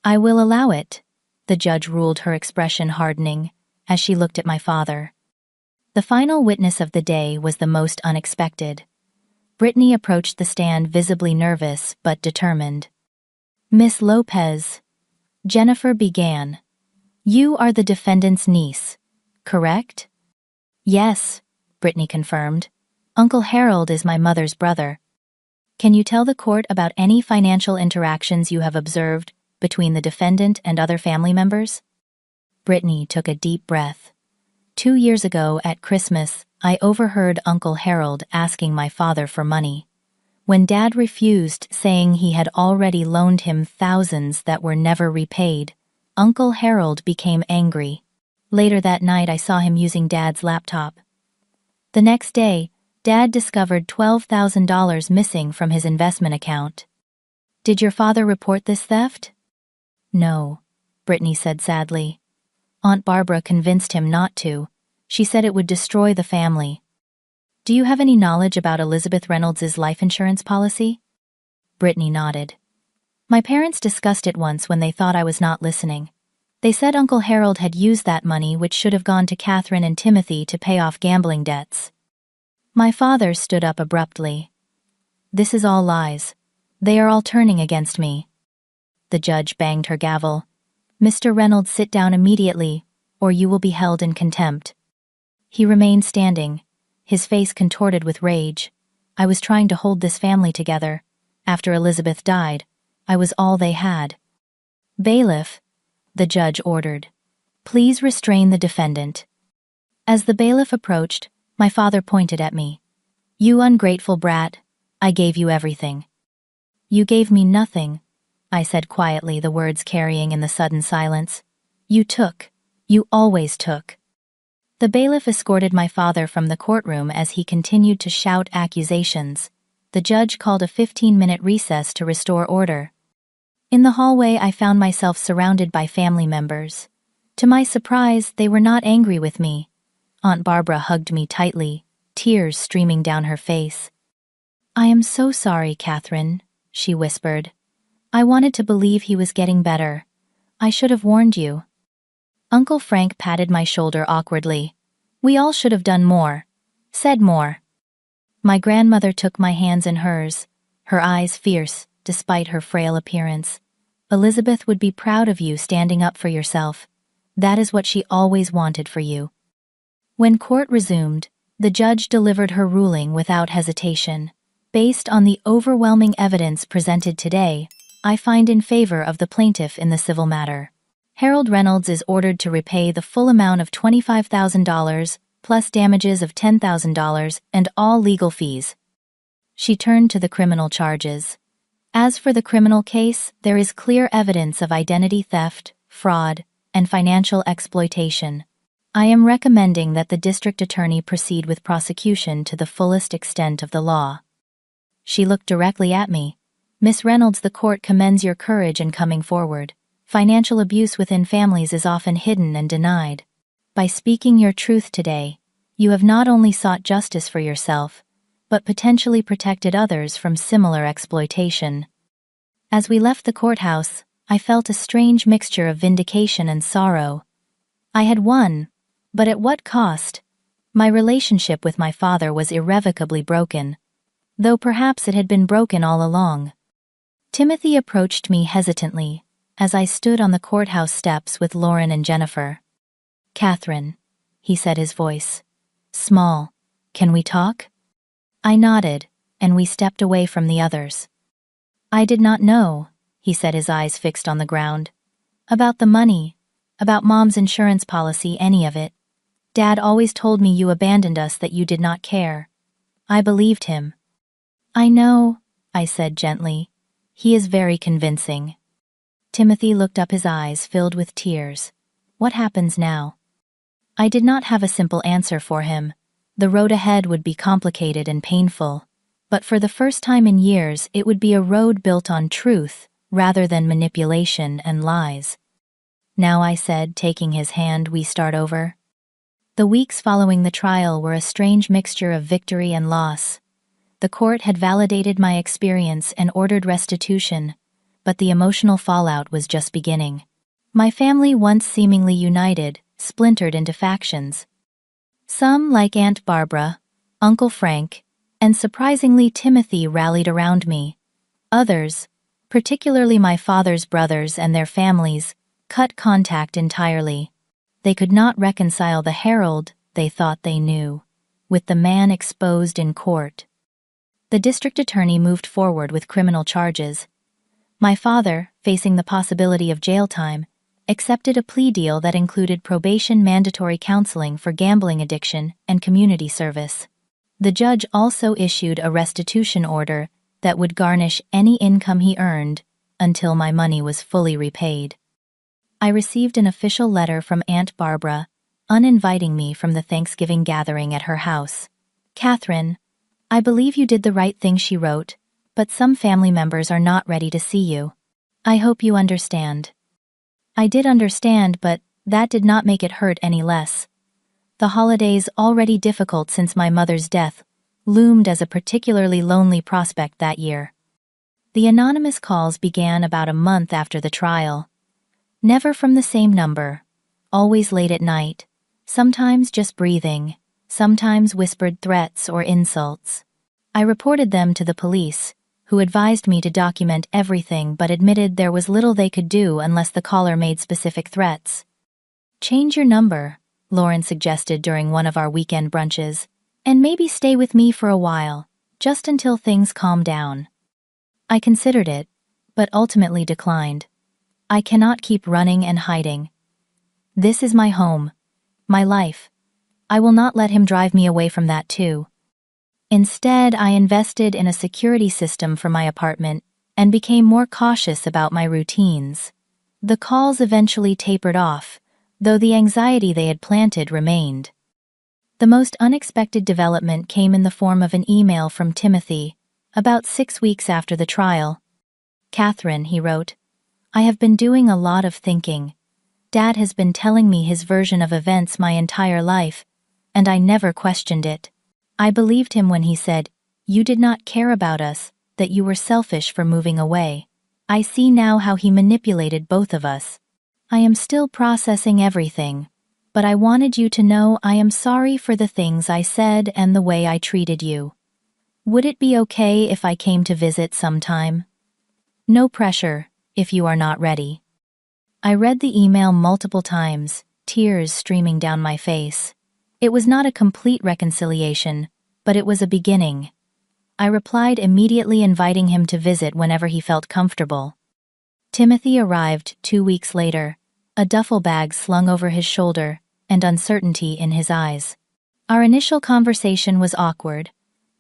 I will allow it, the judge ruled, her expression hardening as she looked at my father. The final witness of the day was the most unexpected. Brittany approached the stand visibly nervous but determined. Miss Lopez, Jennifer began. You are the defendant's niece, correct? Yes, Brittany confirmed. Uncle Harold is my mother's brother. Can you tell the court about any financial interactions you have observed between the defendant and other family members? Brittany took a deep breath. 2 years ago at Christmas, I overheard Uncle Harold asking my father for money. When Dad refused, saying he had already loaned him thousands that were never repaid, Uncle Harold became angry. Later that night I saw him using Dad's laptop. The next day, Dad discovered $12,000 missing from his investment account. Did your father report this theft? No, Brittany said sadly. Aunt Barbara convinced him not to. She said it would destroy the family. Do you have any knowledge about Elizabeth Reynolds' life insurance policy? Brittany nodded. My parents discussed it once when they thought I was not listening. They said Uncle Harold had used that money, which should have gone to Catherine and Timothy, to pay off gambling debts. My father stood up abruptly. This is all lies. They are all turning against me. The judge banged her gavel. Mr. Reynolds, sit down immediately, or you will be held in contempt. He remained standing, his face contorted with rage. I was trying to hold this family together. After Elizabeth died, I was all they had. Bailiff, the judge ordered. Please restrain the defendant. As the bailiff approached, my father pointed at me. You ungrateful brat, I gave you everything. You gave me nothing, I said quietly, the words carrying in the sudden silence. You took. You always took. The bailiff escorted my father from the courtroom as he continued to shout accusations. The judge called a 15-minute recess to restore order. In the hallway, I found myself surrounded by family members. To my surprise, they were not angry with me. Aunt Barbara hugged me tightly, tears streaming down her face. I am so sorry, Catherine, she whispered. I wanted to believe he was getting better. I should have warned you. Uncle Frank patted my shoulder awkwardly. We all should have done more. Said more. My grandmother took my hands in hers, her eyes fierce, despite her frail appearance. Elizabeth would be proud of you standing up for yourself. That is what she always wanted for you. When court resumed, the judge delivered her ruling without hesitation. Based on the overwhelming evidence presented today, I find in favor of the plaintiff in the civil matter. Harold Reynolds is ordered to repay the full amount of $25,000, plus damages of $10,000 and all legal fees. She turned to the criminal charges. As for the criminal case, there is clear evidence of identity theft, fraud, and financial exploitation. I am recommending that the district attorney proceed with prosecution to the fullest extent of the law. She looked directly at me. Miss Reynolds, the court commends your courage in coming forward. Financial abuse within families is often hidden and denied. By speaking your truth today, you have not only sought justice for yourself, but potentially protected others from similar exploitation. As we left the courthouse, I felt a strange mixture of vindication and sorrow. I had won, but at what cost? My relationship with my father was irrevocably broken, though perhaps it had been broken all along. Timothy approached me hesitantly as I stood on the courthouse steps with Lauren and Jennifer. Catherine, he said, his voice small, can we talk? I nodded, and we stepped away from the others. I did not know, he said, his eyes fixed on the ground. About the money, about Mom's insurance policy, any of it. Dad always told me you abandoned us, that you did not care. I believed him. I know, I said gently. He is very convincing. Timothy looked up, his eyes filled with tears. What happens now? I did not have a simple answer for him. The road ahead would be complicated and painful, but for the first time in years it would be a road built on truth rather than manipulation and lies. Now, I said, taking his hand, we start over. The weeks following the trial were a strange mixture of victory and loss. The court had validated my experience and ordered restitution, but the emotional fallout was just beginning. My family, once seemingly united, splintered into factions. Some, like Aunt Barbara, Uncle Frank, and surprisingly Timothy, rallied around me. Others, particularly my father's brothers and their families, cut contact entirely. They could not reconcile the Herald they thought they knew with the man exposed in court. The district attorney moved forward with criminal charges. My father, facing the possibility of jail time, accepted a plea deal that included probation, mandatory counseling for gambling addiction, and community service. The judge also issued a restitution order that would garnish any income he earned until my money was fully repaid. I received an official letter from Aunt Barbara, uninviting me from the Thanksgiving gathering at her house. "Catherine, I believe you did the right thing," she wrote, "but some family members are not ready to see you. I hope you understand." I did understand, but that did not make it hurt any less. The holidays, already difficult since my mother's death, loomed as a particularly lonely prospect that year. The anonymous calls began about a month after the trial. Never from the same number, always late at night, sometimes just breathing, sometimes whispered threats or insults. I reported them to the police, who advised me to document everything but admitted there was little they could do unless the caller made specific threats. "Change your number," Lauren suggested during one of our weekend brunches, "and maybe stay with me for a while, just until things calm down." I considered it, but ultimately declined. I cannot keep running and hiding. This is my home, my life. I will not let him drive me away from that too. Instead, I invested in a security system for my apartment and became more cautious about my routines. The calls eventually tapered off, though the anxiety they had planted remained. The most unexpected development came in the form of an email from Timothy, about 6 weeks after the trial. "Catherine," he wrote, "I have been doing a lot of thinking. Dad has been telling me his version of events my entire life, and I never questioned it. I believed him when he said, 'You did not care about us, that you were selfish for moving away.' I see now how he manipulated both of us. I am still processing everything, but I wanted you to know I am sorry for the things I said and the way I treated you. Would it be okay if I came to visit sometime? No pressure, if you are not ready." I read the email multiple times, tears streaming down my face. It was not a complete reconciliation, but it was a beginning. I replied immediately, inviting him to visit whenever he felt comfortable. Timothy arrived 2 weeks later, a duffel bag slung over his shoulder and uncertainty in his eyes. Our initial conversation was awkward,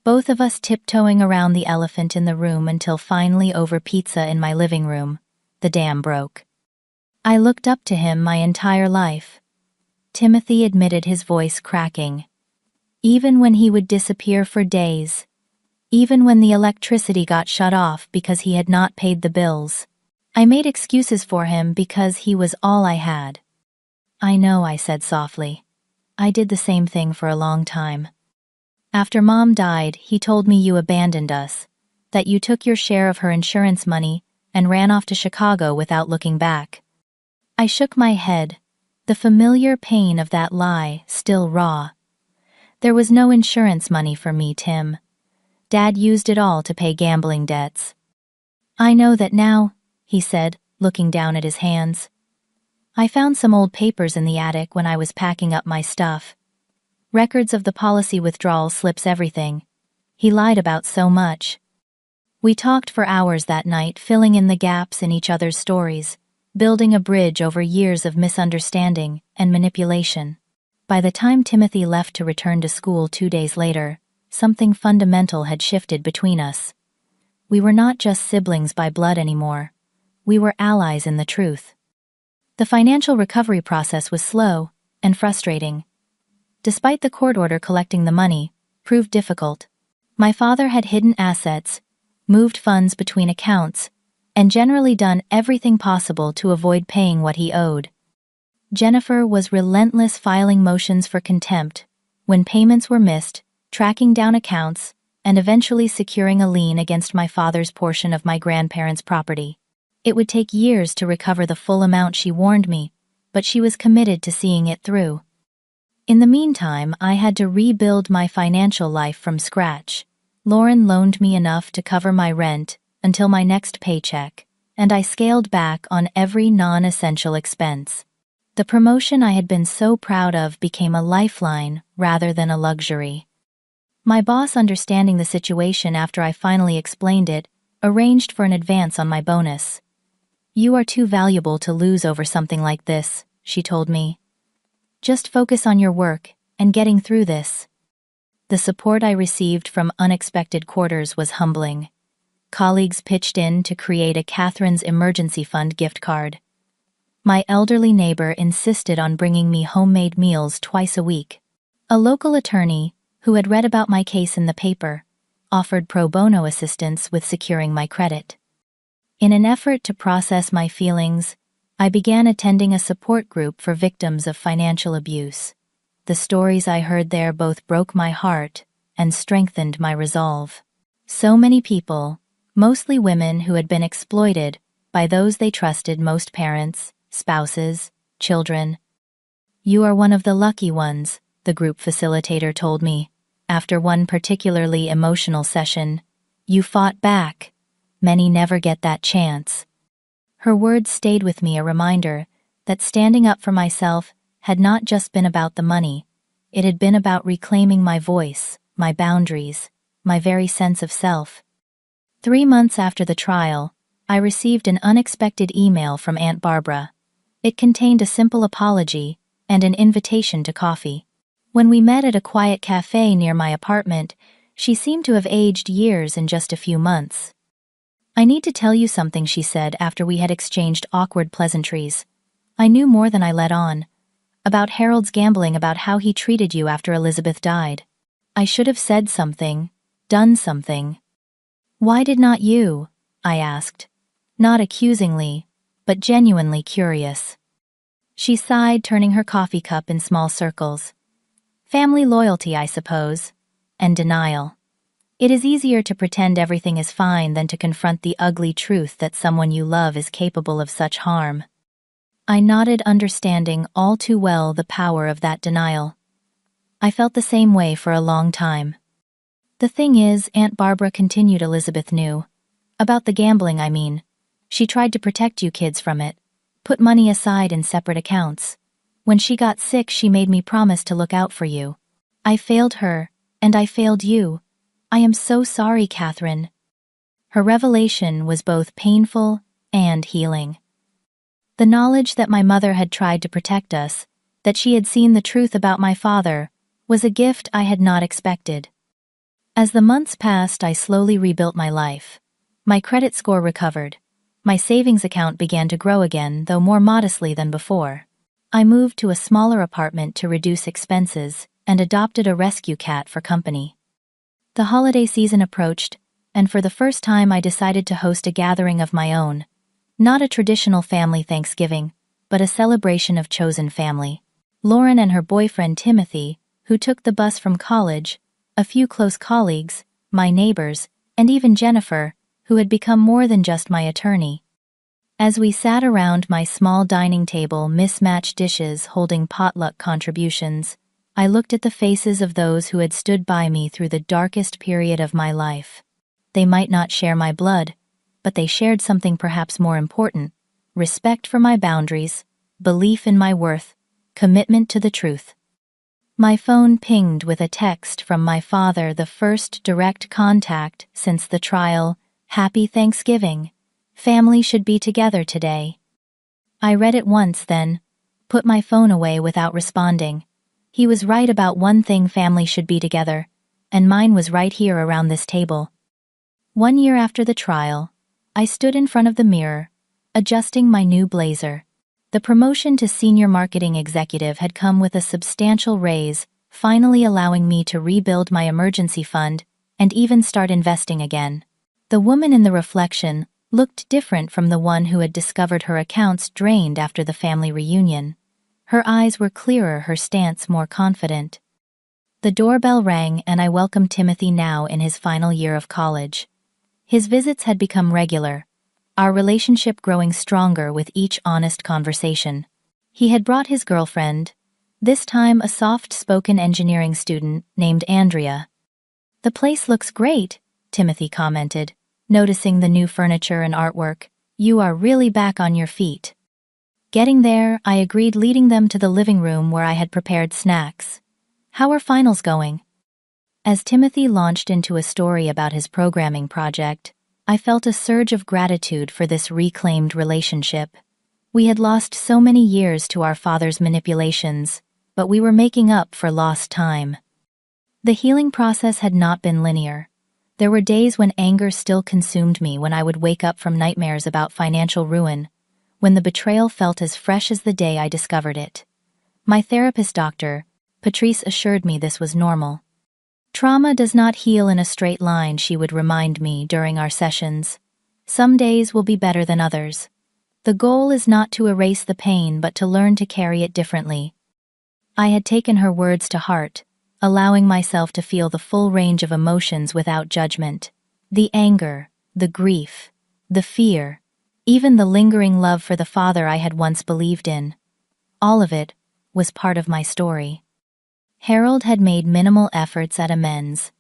both of us tiptoeing around the elephant in the room until finally, over pizza in my living room, the dam broke. I looked up to him my entire life. Timothy admitted, his voice cracking. Even when he would disappear for days. Even when the electricity got shut off because he had not paid the bills. I made excuses for him because he was all I had. "I know," I said softly. "I did the same thing for a long time. After Mom died, he told me you abandoned us, that you took your share of her insurance money and ran off to Chicago without looking back." I shook my head, the familiar pain of that lie still raw. "There was no insurance money for me, Tim. Dad used it all to pay gambling debts." "I know that now," he said, looking down at his hands. "I found some old papers in the attic when I was packing up my stuff. Records of the policy withdrawal slips, everything. He lied about so much." We talked for hours that night, filling in the gaps in each other's stories, building a bridge over years of misunderstanding and manipulation. By the time Timothy left to return to school 2 days later, something fundamental had shifted between us. We were not just siblings by blood anymore. We were allies in the truth. The financial recovery process was slow and frustrating. Despite the court order, collecting the money proved difficult. My father had hidden assets, moved funds between accounts, and generally done everything possible to avoid paying what he owed. Jennifer was relentless, filing motions for contempt when payments were missed, tracking down accounts, and eventually securing a lien against my father's portion of my grandparents' property. It would take years to recover the full amount, she warned me, but she was committed to seeing it through. In the meantime, I had to rebuild my financial life from scratch. Lauren loaned me enough to cover my rent, until my next paycheck, and I scaled back on every non-essential expense. The promotion I had been so proud of became a lifeline rather than a luxury. My boss, understanding the situation after I finally explained it, arranged for an advance on my bonus. "You are too valuable to lose over something like this," she told me. "Just focus on your work and getting through this." The support I received from unexpected quarters was humbling. Colleagues pitched in to create a Catherine's Emergency Fund gift card. My elderly neighbor insisted on bringing me homemade meals twice a week. A local attorney, who had read about my case in the paper, offered pro bono assistance with securing my credit. In an effort to process my feelings, I began attending a support group for victims of financial abuse. The stories I heard there both broke my heart and strengthened my resolve. So many people, mostly women who had been exploited by those they trusted most: parents, spouses, children. "You are one of the lucky ones," the group facilitator told me, after one particularly emotional session. "You fought back. Many never get that chance." Her words stayed with me, a reminder that standing up for myself had not just been about the money. It had been about reclaiming my voice, my boundaries, my very sense of self. 3 months after the trial, I received an unexpected email from Aunt Barbara. It contained a simple apology and an invitation to coffee. When we met at a quiet cafe near my apartment, she seemed to have aged years in just a few months. "I need to tell you something," she said after we had exchanged awkward pleasantries. "I knew more than I let on. About Harold's gambling, about how he treated you after Elizabeth died. I should have said something, done something." "Why did not you?" I asked, not accusingly, but genuinely curious. She sighed, turning her coffee cup in small circles. "Family loyalty, I suppose, and denial. It is easier to pretend everything is fine than to confront the ugly truth that someone you love is capable of such harm." I nodded, understanding all too well the power of that denial. I felt the same way for a long time. "The thing is," Aunt Barbara continued, "Elizabeth knew. About the gambling, I mean. She tried to protect you kids from it, put money aside in separate accounts. When she got sick, she made me promise to look out for you. I failed her, and I failed you. I am so sorry, Catherine." Her revelation was both painful and healing. The knowledge that my mother had tried to protect us, that she had seen the truth about my father, was a gift I had not expected. As the months passed, I slowly rebuilt my life. My credit score recovered. My savings account began to grow again, though more modestly than before. I moved to a smaller apartment to reduce expenses and adopted a rescue cat for company. The holiday season approached, and for the first time I decided to host a gathering of my own. Not a traditional family Thanksgiving, but a celebration of chosen family. Lauren and her boyfriend Timothy, who took the bus from college, a few close colleagues, my neighbors, and even Jennifer, who had become more than just my attorney. As we sat around my small dining table, mismatched dishes holding potluck contributions, I looked at the faces of those who had stood by me through the darkest period of my life. They might not share my blood, but they shared something perhaps more important: respect for my boundaries, belief in my worth, commitment to the truth. My phone pinged with a text from my father, the first direct contact since the trial. "Happy Thanksgiving. Family should be together today." I read it once, then put my phone away without responding. He was right about one thing: family should be together, and mine was right here around this table. 1 year after the trial, I stood in front of the mirror, adjusting my new blazer. The promotion to senior marketing executive had come with a substantial raise, finally allowing me to rebuild my emergency fund and even start investing again. The woman in the reflection looked different from the one who had discovered her accounts drained after the family reunion. Her eyes were clearer, her stance more confident. The doorbell rang, and I welcomed Timothy, now in his final year of college. His visits had become regular, our relationship growing stronger with each honest conversation. He had brought his girlfriend, this time a soft-spoken engineering student named Andrea. "The place looks great," Timothy commented, noticing the new furniture and artwork. "You are really back on your feet." Getting there, I agreed, leading them to the living room where I had prepared snacks. "How are finals going?" As Timothy launched into a story about his programming project, I felt a surge of gratitude for this reclaimed relationship. We had lost so many years to our father's manipulations, but we were making up for lost time. The healing process had not been linear. There were days when anger still consumed me, when I would wake up from nightmares about financial ruin, when the betrayal felt as fresh as the day I discovered it. My therapist, Dr. Patrice, assured me this was normal. "Trauma does not heal in a straight line," she would remind me during our sessions. "Some days will be better than others. The goal is not to erase the pain, but to learn to carry it differently." I had taken her words to heart, allowing myself to feel the full range of emotions without judgment. The anger, the grief, the fear, even the lingering love for the father I had once believed in. All of it was part of my story. Harold had made minimal efforts at amends.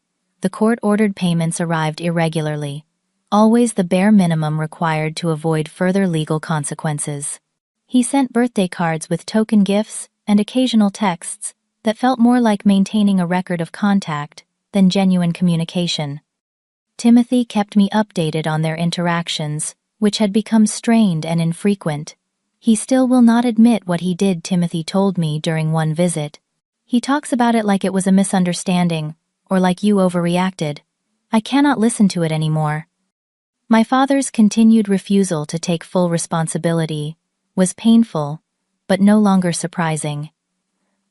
The court-ordered payments arrived irregularly, always the bare minimum required to avoid further legal consequences. He sent birthday cards with token gifts and occasional texts that felt more like maintaining a record of contact than genuine communication. Timothy kept me updated on their interactions, which had become strained and infrequent. "He still will not admit what he did," Timothy told me during one visit. "He talks about it like it was a misunderstanding, or like you overreacted. I cannot listen to it anymore." My father's continued refusal to take full responsibility was painful, but no longer surprising.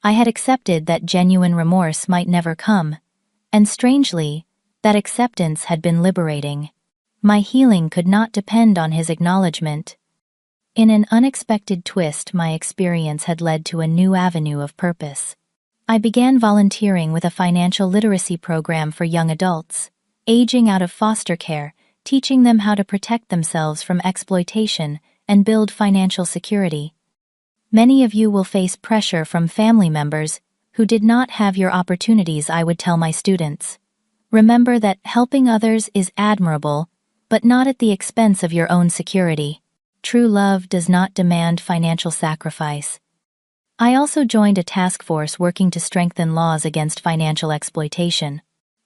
I had accepted that genuine remorse might never come, and strangely, that acceptance had been liberating. My healing could not depend on his acknowledgement. In an unexpected twist, my experience had led to a new avenue of purpose. I began volunteering with a financial literacy program for young adults, aging out of foster care, teaching them how to protect themselves from exploitation and build financial security. "Many of you will face pressure from family members who did not have your opportunities," I would tell my students. "Remember that helping others is admirable, but not at the expense of your own security. True love does not demand financial sacrifice." I also joined a task force working to strengthen laws against financial exploitation.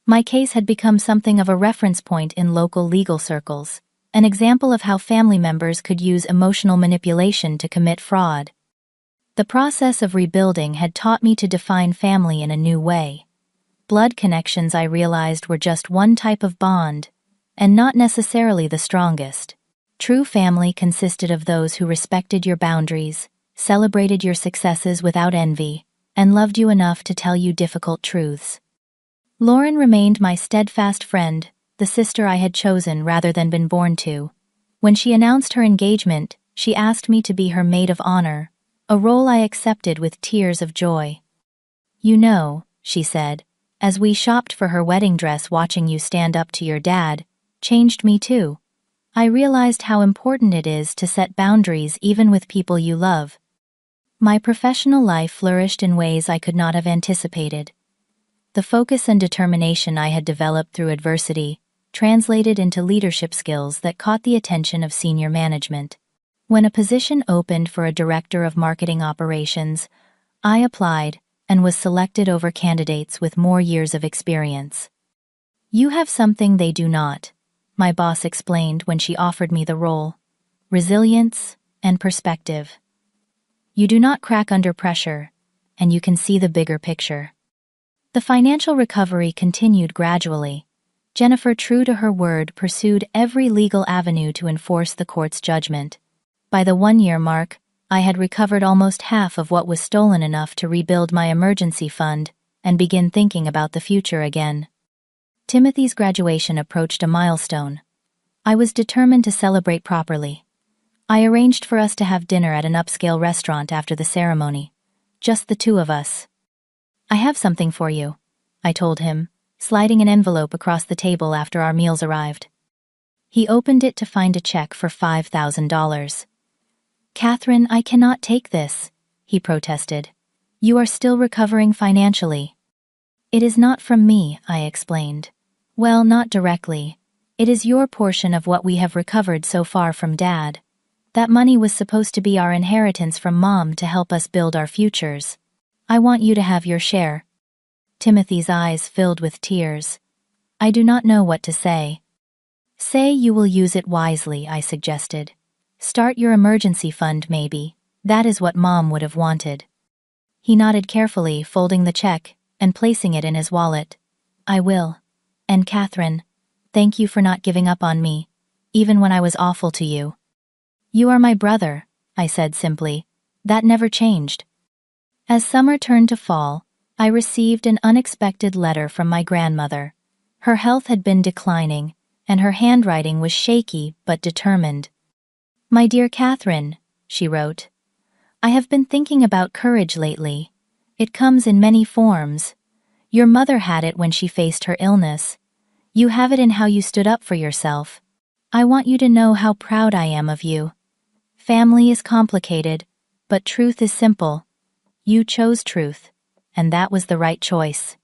My case had become something of a reference point in local legal circles, an example of how family members could use emotional manipulation to commit fraud. The process of rebuilding had taught me to define family in a new way. Blood connections, I realized, were just one type of bond, and not necessarily the strongest. True family consisted of those who respected your boundaries, celebrated your successes without envy, and loved you enough to tell you difficult truths. Lauren remained my steadfast friend, the sister I had chosen rather than been born to. When she announced her engagement, she asked me to be her maid of honor, a role I accepted with tears of joy. "You know," she said, "as we shopped for her wedding dress, watching you stand up to your dad changed me too. I realized how important it is to set boundaries even with people you love." My professional life flourished in ways I could not have anticipated. The focus and determination I had developed through adversity translated into leadership skills that caught the attention of senior management. When a position opened for a director of marketing operations, I applied and was selected over candidates with more years of experience. "You have something they do not," my boss explained when she offered me the role: "resilience and perspective. You do not crack under pressure, and you can see the bigger picture." The financial recovery continued gradually. Jennifer, true to her word, pursued every legal avenue to enforce the court's judgment. By the 1-year mark, I had recovered almost half of what was stolen, enough to rebuild my emergency fund and begin thinking about the future again. Timothy's graduation approached a milestone. I was determined to celebrate properly. I arranged for us to have dinner at an upscale restaurant after the ceremony. Just the two of us. "I have something for you," I told him, sliding an envelope across the table after our meals arrived. He opened it to find a check for $5,000. "Catherine, I cannot take this," he protested. "You are still recovering financially." "It is not from me," I explained. "Well, not directly. It is your portion of what we have recovered so far from Dad. That money was supposed to be our inheritance from Mom to help us build our futures. I want you to have your share." Timothy's eyes filled with tears. I do not know what to say. "Say you will use it wisely," I suggested. "Start your emergency fund, maybe. That is what Mom would have wanted." He nodded carefully, folding the check and placing it in his wallet. "I will. And Catherine, thank you for not giving up on me, even when I was awful to you." "You are my brother," I said simply. "That never changed." As summer turned to fall, I received an unexpected letter from my grandmother. Her health had been declining, and her handwriting was shaky but determined. "My dear Catherine," she wrote, "I have been thinking about courage lately. It comes in many forms. Your mother had it when she faced her illness. You have it in how you stood up for yourself. I want you to know how proud I am of you. Family is complicated, but truth is simple. You chose truth, and that was the right choice."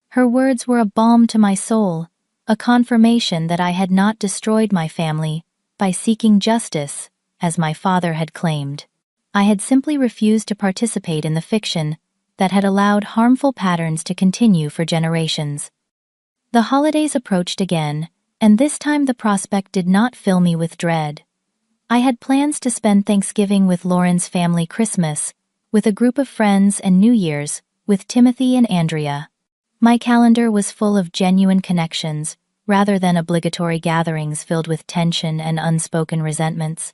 Her words were a balm to my soul, a confirmation that I had not destroyed my family by seeking justice, as my father had claimed. I had simply refused to participate in the fiction that had allowed harmful patterns to continue for generations. The holidays approached again, and this time the prospect did not fill me with dread. I had plans to spend Thanksgiving with Lauren's family, Christmas with a group of friends, and New Year's with Timothy and Andrea. My calendar was full of genuine connections, rather than obligatory gatherings filled with tension and unspoken resentments.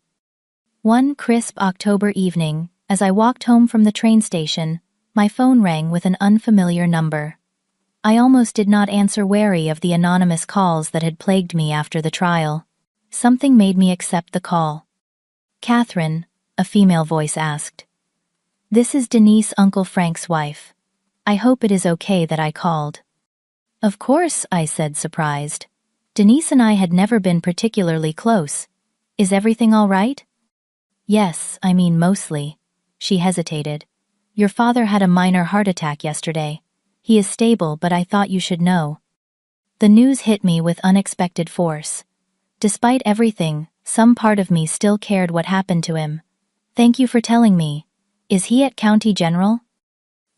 One crisp October evening, as I walked home from the train station, my phone rang with an unfamiliar number. I almost did not answer, wary of the anonymous calls that had plagued me after the trial. Something made me accept the call. "Catherine," a female voice asked. "This is Denise, Uncle Frank's wife. I hope it is okay that I called." "Of course," I said, surprised. Denise and I had never been particularly close. "Is everything all right?" "Yes, I mean mostly." She hesitated. "Your father had a minor heart attack yesterday. He is stable, but I thought you should know." The news hit me with unexpected force. Despite everything, some part of me still cared what happened to him. "Thank you for telling me. Is he at County General?"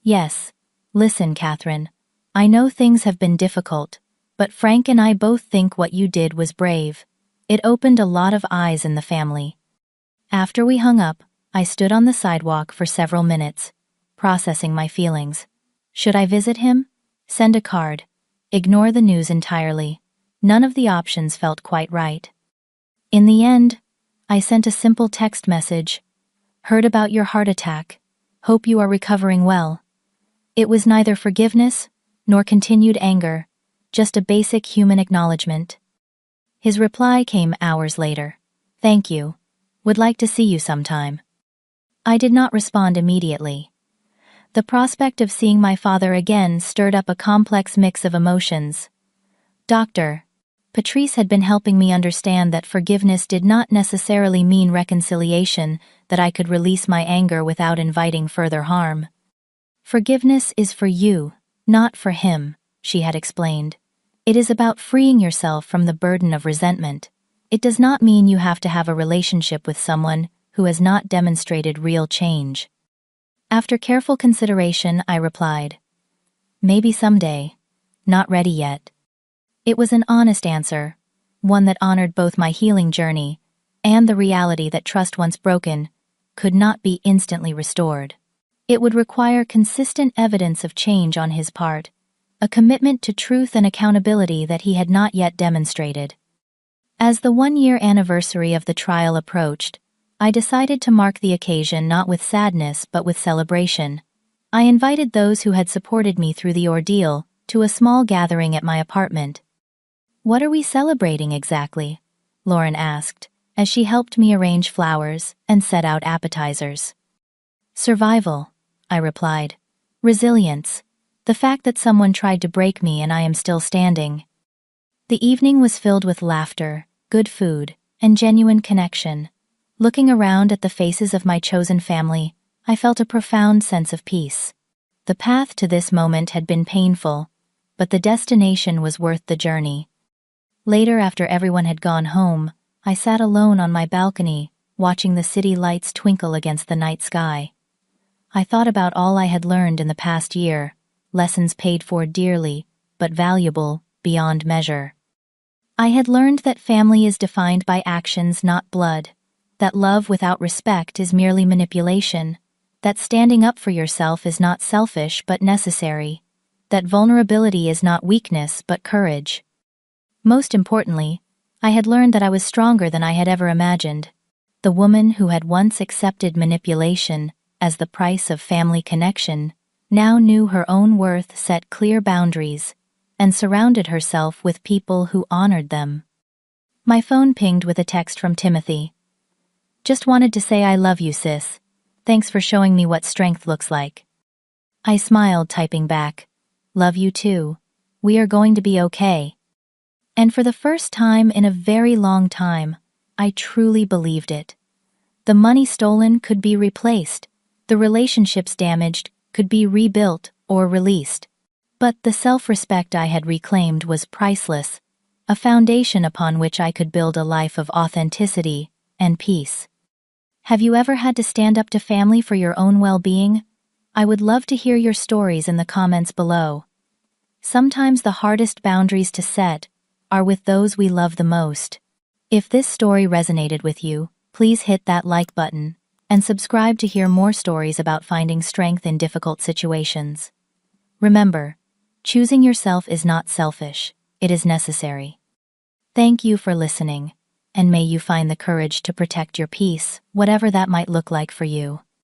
"Yes. Listen, Catherine. I know things have been difficult, but Frank and I both think what you did was brave. It opened a lot of eyes in the family." After we hung up, I stood on the sidewalk for several minutes, processing my feelings. Should I visit him? Send a card? Ignore the news entirely? None of the options felt quite right. In the end, I sent a simple text message. "Heard about your heart attack. Hope you are recovering well." It was neither forgiveness nor continued anger, just a basic human acknowledgement. His reply came hours later. "Thank you. Would like to see you sometime." I did not respond immediately. The prospect of seeing my father again stirred up a complex mix of emotions. Dr. Patrice had been helping me understand that forgiveness did not necessarily mean reconciliation, that I could release my anger without inviting further harm. "Forgiveness is for you, not for him," she had explained. "It is about freeing yourself from the burden of resentment. It does not mean you have to have a relationship with someone who has not demonstrated real change." After careful consideration, I replied, "Maybe someday. Not ready yet." It was an honest answer, one that honored both my healing journey and the reality that trust once broken could not be instantly restored. It would require consistent evidence of change on his part, a commitment to truth and accountability that he had not yet demonstrated. As the one-year anniversary of the trial approached, I decided to mark the occasion not with sadness but with celebration. I invited those who had supported me through the ordeal to a small gathering at my apartment. "What are we celebrating exactly?" Lauren asked, as she helped me arrange flowers and set out appetizers. "Survival," I replied. "Resilience. The fact that someone tried to break me and I am still standing." The evening was filled with laughter, good food, and genuine connection. Looking around at the faces of my chosen family, I felt a profound sense of peace. The path to this moment had been painful, but the destination was worth the journey. Later, after everyone had gone home, I sat alone on my balcony, watching the city lights twinkle against the night sky. I thought about all I had learned in the past year, lessons paid for dearly, but valuable beyond measure. I had learned that family is defined by actions, not blood, that love without respect is merely manipulation, that standing up for yourself is not selfish but necessary, that vulnerability is not weakness but courage. Most importantly, I had learned that I was stronger than I had ever imagined. The woman who had once accepted manipulation as the price of family connection now knew her own worth, set clear boundaries, and surrounded herself with people who honored them. My phone pinged with a text from Timothy. "Just wanted to say I love you, sis. Thanks for showing me what strength looks like." I smiled, typing back, "Love you too. We are going to be okay." And for the first time in a very long time, I truly believed it. The money stolen could be replaced. The relationships damaged could be rebuilt or released. But the self-respect I had reclaimed was priceless, a foundation upon which I could build a life of authenticity and peace. Have you ever had to stand up to family for your own well-being? I would love to hear your stories in the comments below. Sometimes the hardest boundaries to set are with those we love the most. If this story resonated with you, please hit that like button and subscribe to hear more stories about finding strength in difficult situations. Remember, choosing yourself is not selfish, it is necessary. Thank you for listening, and may you find the courage to protect your peace, whatever that might look like for you.